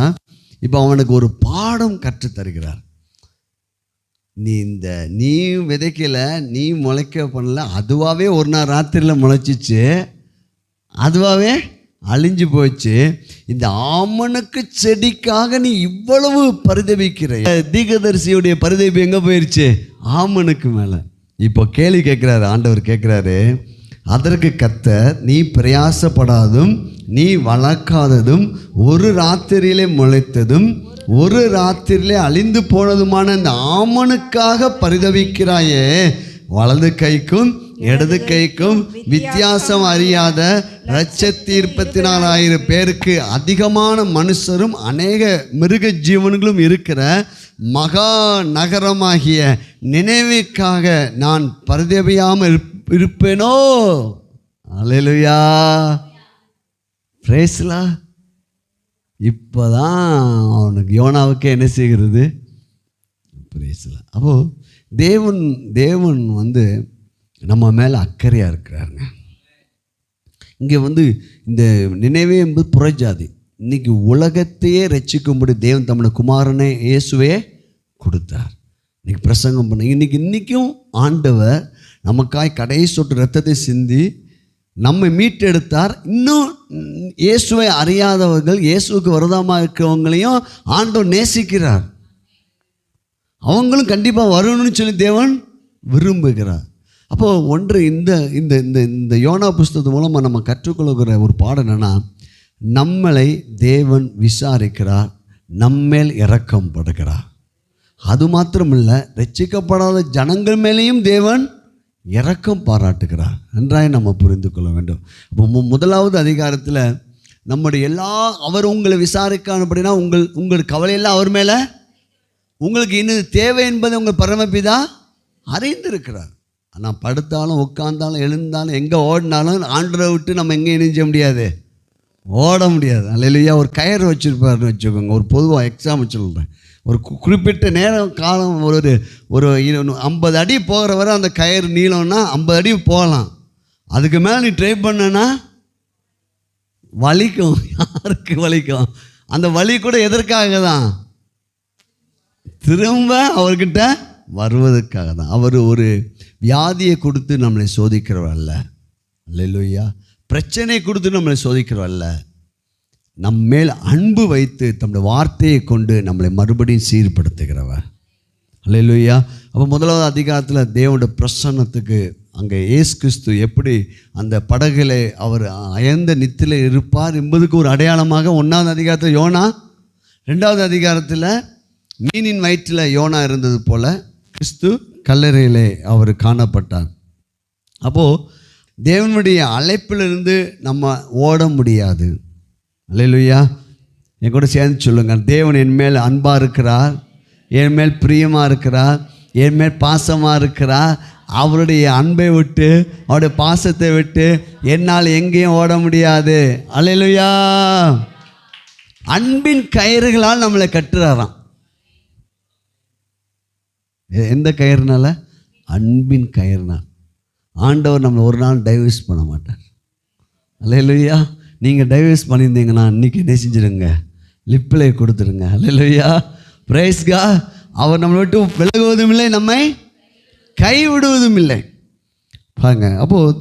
Speaker 1: இப்போ அவனுக்கு ஒரு பாடம் கற்றுத்தருகிறார். நீ விதைக்கல, நீ முளைக்க பண்ணல, அதுவாகவே ஒரு நாள் ராத்திரியில் முளைச்சிச்சு, அதுவாகவே அழிஞ்சு போச்சு. இந்த ஆமணக்கு செடிக்காக நீ இவ்வளவு பரிதவிக்கிற. தீர்க்கதரிசியுடைய பரிதவிப்பு எங்கே போயிடுச்சு, ஆமணக்கு மேலே. இப்போ கேள்வி கேட்குறாரு ஆண்டவர், கேட்குறாரு. அதற்கு கர்த்தர், நீ பிரயாசப்படாதும் நீ வளர்க்காததும் ஒரு ராத்திரியிலே முளைத்ததும் ஒரு ராத்திரியிலே அழிந்து போனதுமான இந்த ஆமனுக்காக பரிதவிக்கிறாயே, வலது கைக்கும் இடது கைக்கும் வித்தியாசம் அறியாத 1,34,000 பேருக்கு அதிகமான மனுஷரும் அநேக மிருக ஜீவன்களும் இருக்கிற மகா நகரமாகிய நினைவுக்காக நான் பரிதவியாமல் இருப்பேனோ. அல்லேலூயா, பிரேஸ்லா. இப்போதான் அவனுக்கு யோனாவுக்கு என்ன செய்கிறது, பிரேஸ்லா. அப்போது தேவன் வந்து நம்ம மேலே அக்கறையாக இருக்கிறாருங்க. இங்கே வந்து இந்த நினைவே என்பது புறஜாதி. இன்றைக்கி உலகத்தையே ரட்சிக்கும்படி தேவன் தம்முடைய குமாரனை இயேசுவே கொடுத்தார். இன்றைக்கி பிரசங்கம் பண்ண இன்றைக்கும் ஆண்டவர் நமக்காய் கடைசி சொட்டு ரத்தத்தை சிந்தி நம்மை மீட்டெடுத்தார். இன்னும் இயேசுவை அறியாதவர்கள், இயேசுவுக்கு விரோதமாக இருக்கிறவங்களையும் ஆண்டவர் நேசிக்கிறார். அவங்களும் கண்டிப்பாக வரணும்னு சொல்லி தேவன் விரும்புகிறார். அப்போது ஒன்று இந்த இந்த இந்த இந்த யோனா புஸ்தகத்து மூலமாக நம்ம கற்றுக்கொள்கிற ஒரு பாடம் என்னென்னா, நம்மளை தேவன் விசாரிக்கிறார், நம்மேல் இரக்கம் படுகிறார். அது மாத்திரமில்லை, ரட்சிக்கப்படாத ஜனங்கள் மேலேயும் தேவன் இரக்கம் பாராட்டுகிறார் நன்றாய் நம்ம புரிந்து கொள்ள வேண்டும். இப்போ முதலாவது அதிகாரத்தில் நம்முடைய அவர் உங்களை விசாரிக்கானபடினா உங்கள் கவலையெல்லாம் அவர் மேலே, உங்களுக்கு இன்னும் தேவை என்பதை உங்கள் பரமபிதா அறிந்திருக்கிறார். ஆனால் படுத்தாலும் உட்கார்ந்தாலும் எழுந்தாலும் எங்கே ஓடினாலும் ஆண்டரை விட்டு நம்ம எங்கே இணைஞ்ச முடியாது, ஓட முடியாது. அல்லையா, ஒரு கயிறு வச்சுருப்பாருன்னு வச்சுக்கோங்க. ஒரு பொதுவாக எக்ஸாம்பிள் சொல்கிறேன். ஒரு குறிப்பிட்ட நேரம் காலம் ஒரு 50 அடி போகிற வரை அந்த கயிறு நீளம்னா 50 அடி போகலாம். அதுக்கு மேலே நீ ட்ரை பண்ணனா வலிக்கும். யாருக்கு வலிக்கும்? அந்த வலி கூட எதற்காக தான்? திரும்ப அவர்கிட்ட வருவதற்காக தான். அவர் ஒரு வியாதியை கொடுத்து நம்மளை சோதிக்கிறவர் அல்ல. அல்லேலூயா. பிரச்சனை கொடுத்து நம்மளை சோதிக்கிறவர் அல்ல. நம்மேல் அன்பு வைத்து தம்முடைய வார்த்தையை கொண்டு நம்மளை மறுபடியும் சீர்படுத்துகிறவர். அல்லேலூயா. அப்போ முதலாவது அதிகாரத்தில் தேவனுடைய பிரசன்னத்துக்கு அங்கே இயேசு கிறிஸ்து எப்படி அந்த படகுல அவர் அயர்ந்த நித்தில இருப்பார் என்பதுக்கு ஒரு அடையாளமாக 1ஆவது அதிகாரத்தில் யோனா, 2வது அதிகாரத்தில் மீனின் வயிற்றில் யோனா இருந்தது போல கிறிஸ்து கல்லறையிலே அவர் காணப்பட்டார். அப்போது தேவனுடைய அழைப்பிலிருந்து நம்ம ஓட முடியாது. அல்லேலூயா. என் கூட சேர்ந்து சொல்லுங்கள், தேவன் என் மேல் அன்பாக இருக்கிறார், என் மேல் பிரியமாக இருக்கிறார், என் மேல் பாசமாக இருக்கிறார். அவருடைய அன்பை விட்டு அவருடைய பாசத்தை விட்டு என்னால் எங்கேயும் ஓட முடியாது. அல்லேலூயா. அன்பின் கயிறுகளால் நம்மளை கட்டுறாராம். எந்த கயிறுனால? அன்பின் கயிறுனால். ஆண்டவர் நம்மளை ஒரு நாள் டைவர்ஸ் பண்ண மாட்டார். அல்லேலூயா. நீங்கள் டைவர்ஸ் பண்ணியிருந்தீங்கன்னா இன்றைக்கி என்ன செஞ்சுருங்க, லிப்பிலே கொடுத்துருங்க. அல்லேலூயா. Price God. அவர் நம்மளை விட்டு விலகுவதும் இல்லை, நம்மை கைவிடுவதும் இல்லை. பாருங்க, அப்போது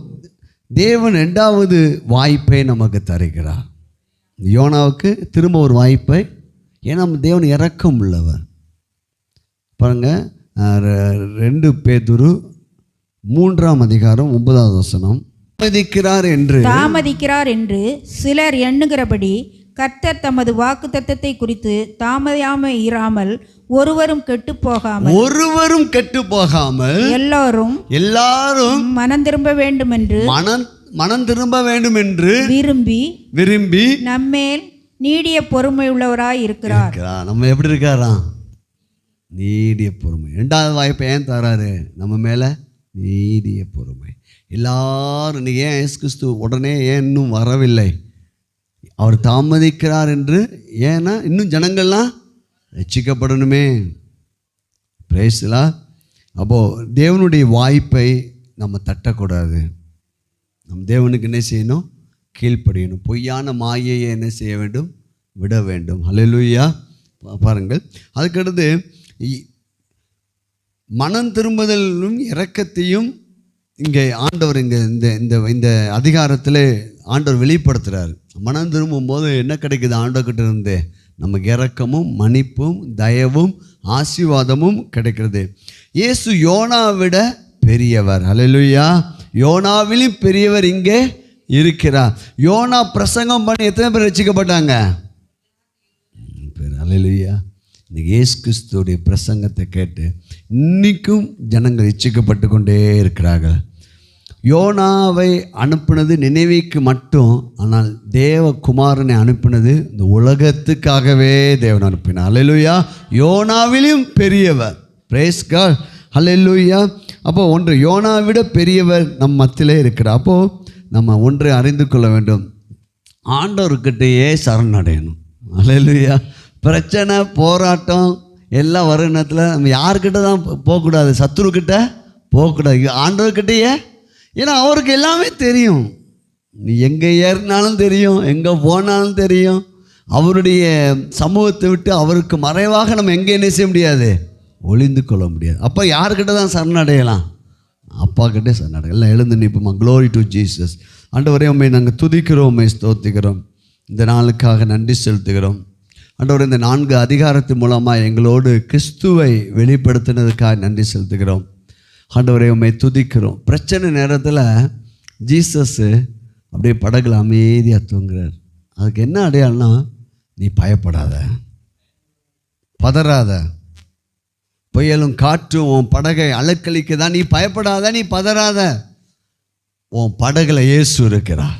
Speaker 1: தேவன் 2வது வாய்ப்பை நமக்கு தருகிறார். யோனாவுக்கு திரும்ப ஒரு வாய்ப்பை. ஏன்னா தேவன் இரக்கம் உள்ளவர். பாருங்கள், 2 பேதுரு 3ஆம் அதிகாரம் 9வது வசனம்.
Speaker 2: தாமதிக்கிறார் என்று சிலர் எண்ணுகிறபடி கர்த்தர் தமது வாக்குத்தத்தத்தை குறித்து தாமதியாமல் இராமல் ஒருவரும் கெட்டு போகாமல் எல்லாரும் மனம் திரும்ப வேண்டும் என்று விரும்பி நம்மேல் நீடிய பொறுமை உள்ளவராய் இருக்கிறார்.
Speaker 1: நம்ம எப்படி இருக்காராம்? நீடிய பொறுமை. 2வது வாய்ப்பை ஏன் தராரு? நம்ம மேலே நீடிய பொறுமை. எல்லாரும் நீ ஏன் இயேசு கிறிஸ்து உடனே ஏன் இன்னும் வரவில்லை? அவர் தாமதிக்கிறார் என்று. ஏன்னா இன்னும் ஜனங்கள்லாம் ரட்சிக்கப்படணுமே. பிரைஸ்லா. அப்போது தேவனுடைய வாய்ப்பை நம்ம தட்டக்கூடாது. நம் தேவனுக்கு என்ன செய்யணும்? கீழ்ப்படியணும். பொய்யான மாயையை என்ன செய்ய வேண்டும்? விட வேண்டும். அல்லேலூயா. பாருங்கள், அதுக்கடுத்து மனம் திரும்புதலும் இரக்கத்தையும் இங்கே ஆண்டவர் இந்த அதிகாரத்தில் ஆண்டவர் வெளிப்படுத்துகிறார். மனம் திரும்பும்போது என்ன கிடைக்குது? ஆண்டவர்கிட்ட இருந்து நமக்கு இரக்கமும் மன்னிப்பும் தயவும் ஆசீர்வாதமும் கிடைக்கிறது. இயேசு யோனாவிட பெரியவர். அல்லேலூயா. யோனாவிலும் பெரியவர் இங்கே இருக்கிறார். யோனா பிரசங்கம் பண்ணி எத்தனை பேர் ரட்சிக்கப்பட்டாங்க? அல்லேலூயா. இன்னைக்கு இயேசு கிறிஸ்துவோடைய பிரசங்கத்தை கேட்டு இன்றைக்கும் ஜனங்கள் ரட்சிக்கப்பட்டு கொண்டே இருக்கிறார்கள். யோனாவை அனுப்பினது நினைவுக்கு மட்டும், ஆனால் தேவகுமாரனை அனுப்பினது இந்த உலகத்துக்காகவே தேவன் அனுப்பினார். அல்லேலூயா. யோனாவிலும் பெரியவர். Praise God. அல்லேலூயா. அப்போ ஒன்று, யோனாவிட பெரியவர் நம் மத்தியிலே இருக்கிறார். அப்போது நம்ம ஒன்றை அறிந்து கொள்ள வேண்டும், ஆண்டவர்கிட்டயே சரணடையணும். அல்லேலூயா. பிரச்சனை போராட்டம் எல்லாம் வர நேரத்தில் நம்ம யார்கிட்ட தான் போகக்கூடாது? சத்துருக்கிட்ட போகக்கூடாது, ஆண்டவர்கிட்டயே. ஏன்னா அவருக்கு எல்லாமே தெரியும். நீ எங்கே ஏறினாலும் தெரியும், எங்கே போனாலும் தெரியும். அவருடைய சமூகத்தை விட்டு அவருக்கு மறைவாக நம்ம எங்கே என்ன செய்ய முடியாது? ஒளிந்து கொள்ள முடியாது. அப்போ யார்கிட்ட தான் சரணடையலாம்? அப்பா கிட்டே சரணடைய. எல்லாம் எழுந்து நிற்போமா? Glory to Jesus. ஆண்டவரே, உண்மை நாங்கள் துதிக்கிறோம், உண்மை ஸ்தோத்திக்கிறோம். இந்த நாளுக்காக நன்றி செலுத்துகிறோம். ஆண்டவர், இந்த 4 அதிகாரத்தின் மூலமாக எங்களோடு கிறிஸ்துவை வெளிப்படுத்தினதுக்காக நன்றி செலுத்துகிறோம். ஆண்டவரை உண்மை துதிக்கிறோம். பிரச்சனை நேரத்தில் ஜீசஸ் அப்படியே படகுல அமைதியாக தூங்குறார். அதுக்கு என்ன அடையாளம்னா, நீ பயப்படாத, பதறாத. புயலும் காற்றும் உன் படகை அலக்களிக்குதா, நீ பயப்படாத, நீ பதறாத. உன் படகுல இயேசு இருக்கிறார்.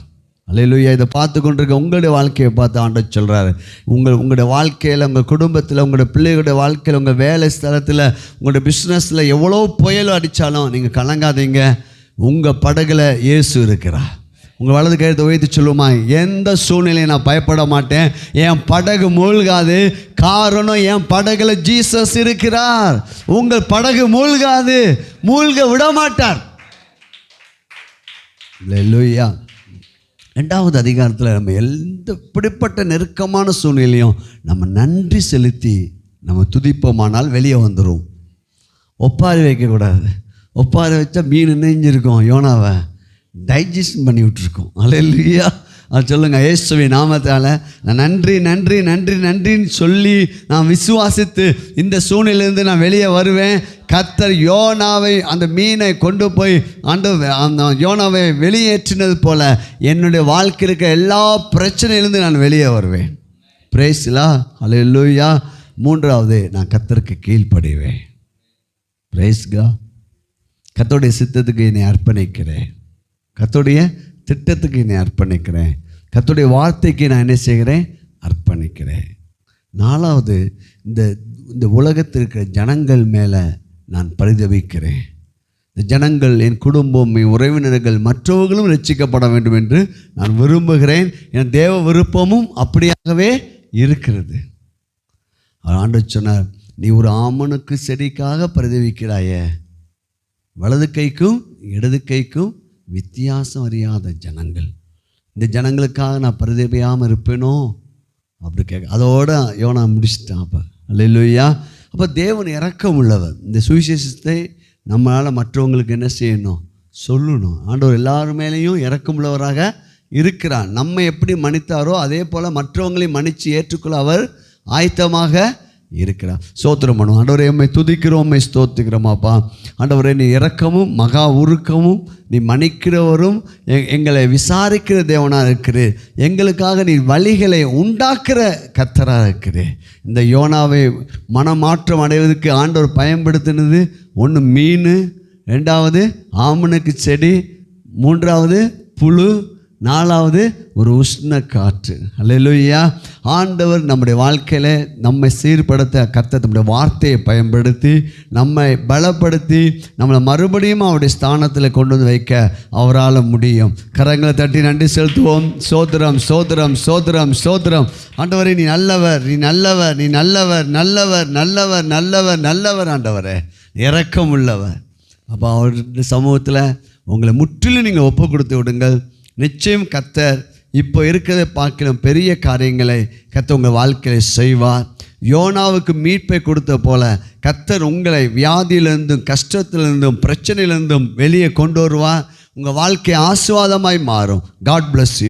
Speaker 1: அல்லேலூயா. இதை பார்த்து கொண்டிருக்க உங்களுடைய வாழ்க்கையை பார்த்து ஆண்டவர் சொல்கிறாரு, உங்களுடைய வாழ்க்கையில், உங்கள் குடும்பத்தில், உங்களுடைய பிள்ளைகளுடைய வாழ்க்கையில், உங்கள் வேலை ஸ்தலத்தில், உங்களுடைய பிஸ்னஸில் எவ்வளோ புயலும் அடித்தாலும் நீங்கள் கலங்காதீங்க. உங்கள் படகுல இயேசு இருக்கிறார். உங்கள் வலது கழுத்தை உயர்த்தி சொல்லுமா, எந்த சூழ்நிலையும் நான் பயப்பட மாட்டேன், என் படகு மூழ்காது. காரணம், என் படகுல ஜீசஸ் இருக்கிறார். உங்கள் படகு மூழ்காது, மூழ்க விட மாட்டார். அல்லேலூயா. 2வது அதிகாரத்தில் நம்ம எப்படிப்பட்ட நெருக்கமான சூழ்நிலையும் நம்ம நன்றி செலுத்தி நம்ம துதிப்போமானால் வெளியே வந்துடும். ஒப்பாரி வைக்கக்கூடாது. ஒப்பாரி வச்சா மீன் நெஞ்சிருக்கோம், யோனாவை டைஜஷன் பண்ணி விட்டுருக்கோம். அல்லேலூயா. அது சொல்லுங்கள், இயேசுவின் நாமத்தால் நான் நன்றி நன்றி நன்றி நன்றின்னு சொல்லி நான் விசுவாசித்து இந்த சூழ்நிலையிலேருந்து நான் வெளியே வருவேன். கர்த்தர் யோனாவை, அந்த மீனை கொண்டு போய் அந்த யோனாவை வெளியேற்றினது போல் என்னுடைய வாழ்க்கையில் இருக்க எல்லா பிரச்சனையிலேருந்து நான் வெளியே வருவேன். பிரேஸ்லா. அல்லேலூயா. 3வது, நான் கர்த்தருக்கு கீழ்ப்படிவேன். பிரேஸ்கா. கர்த்தருடைய சித்தத்துக்கு என்னை அர்ப்பணிக்கிறேன். கர்த்தருடைய திட்டத்துக்கு என்னை அர்ப்பணிக்கிறேன். கர்த்தருடைய வார்த்தைக்கு நான் என்ன செய்கிறேன்? அர்ப்பணிக்கிறேன். 4வது, இந்த உலகத்தில் இருக்கிற ஜனங்கள் மேலே நான் பரிதவிக்கிறேன். இந்த ஜனங்கள், என் குடும்பம், என் உறவினர்கள், மற்றவர்களும் ரட்சிக்கப்பட வேண்டும் என்று நான் விரும்புகிறேன். என் தேவ விருப்பமும் அப்படியாகவே இருக்கிறது. ஆண்டவர் சொன்னார், நீ ஒரு ஆமணக்கு செடிக்காக பரிதவிக்கிறாயே, வலது கைக்கும் இடது கைக்கும் வித்தியாசம் அறியாத ஜனங்கள், இந்த ஜனங்களுக்காக நான் பரிதவியாமல் இருப்பேனோ அப்படி கேட்க. அதோடு யோனா முடிச்சிட்டான். அப்போ அல்லேலூயா. அப்போ தேவன் இரக்கம் உள்ளவர். இந்த சுவிசேஷத்தை நம்மளால் மற்றவங்களுக்கு என்ன செய்யணும்? சொல்லணும். ஆண்டவர் எல்லார் மேலேயும் இரக்கம் உள்ளவராக இருக்கிறார். நம்ம எப்படி மன்னித்தாரோ அதே போல் மற்றவங்களையும் மன்னித்து ஏற்றுக்கொள்ள அவர் ஆயத்தமாக இருக்கிறார். ஸ்தோத்திரம் பண்ணுவோம். ஆண்டவரே, உம்மை துதிக்கிறோம், உம்மை ஸ்தோத்திக்கிறோமாப்பா. ஆண்டவரே, நீ இரக்கமும் மகா உருக்கமும், நீ மன்னிக்கிறவரும், எங்களை விசாரிக்கிற தேவனாக இருக்கிறீர். எங்களுக்காக நீ வழிகளை உண்டாக்குற கர்த்தராக இருக்கிறீர். இந்த யோனாவை மனமாற்றம் அடைவதற்கு ஆண்டவர் பயன்படுத்தினது 1 மீன், 2வது ஆமணக்கு செடி, 3வது புழு, 4வது ஒரு உஷ்ண காற்று. அல்லேலூயா. ஆண்டவர் நம்முடைய வாழ்க்கையில் நம்மை சீர்படுத்த கர்த்தர் நம்முடைய வார்த்தையை பயன்படுத்தி நம்மை பலப்படுத்தி நம்மளை மறுபடியும் அவருடைய ஸ்தானத்தில் கொண்டு வந்து வைக்க அவரால் முடியும். கரங்களை தட்டி நன்றி செலுத்துவோம். சோதரம் சோதரம் சோதரம் சோதரம். ஆண்டவரே, நீ நல்லவர், நீ நல்லவர், நீ நல்லவர், நல்லவர் நல்லவர் நல்லவர் நல்லவர். ஆண்டவரே, இரக்கம் உள்ளவர். அப்போ அவருடைய சமூகத்தில் உங்களை முற்றிலும் நீங்கள் ஒப்பு கொடுத்து விடுங்கள். நிச்சயம் கர்த்தர் இப்போ இருக்கிறத பார்க்கலாம் பெரிய காரியங்களை கர்த்தர் உங்கள் வாழ்க்கையில் செய்வார். யோனாவுக்கு மீட்பை கொடுத்த போல கர்த்தர் உங்களை வியாதியிலிருந்தும் கஷ்டத்திலிருந்தும் பிரச்சனையிலிருந்தும் வெளியே கொண்டு வருவார். உங்கள் வாழ்க்கை ஆசீர்வாதமாய் மாறும். God bless you.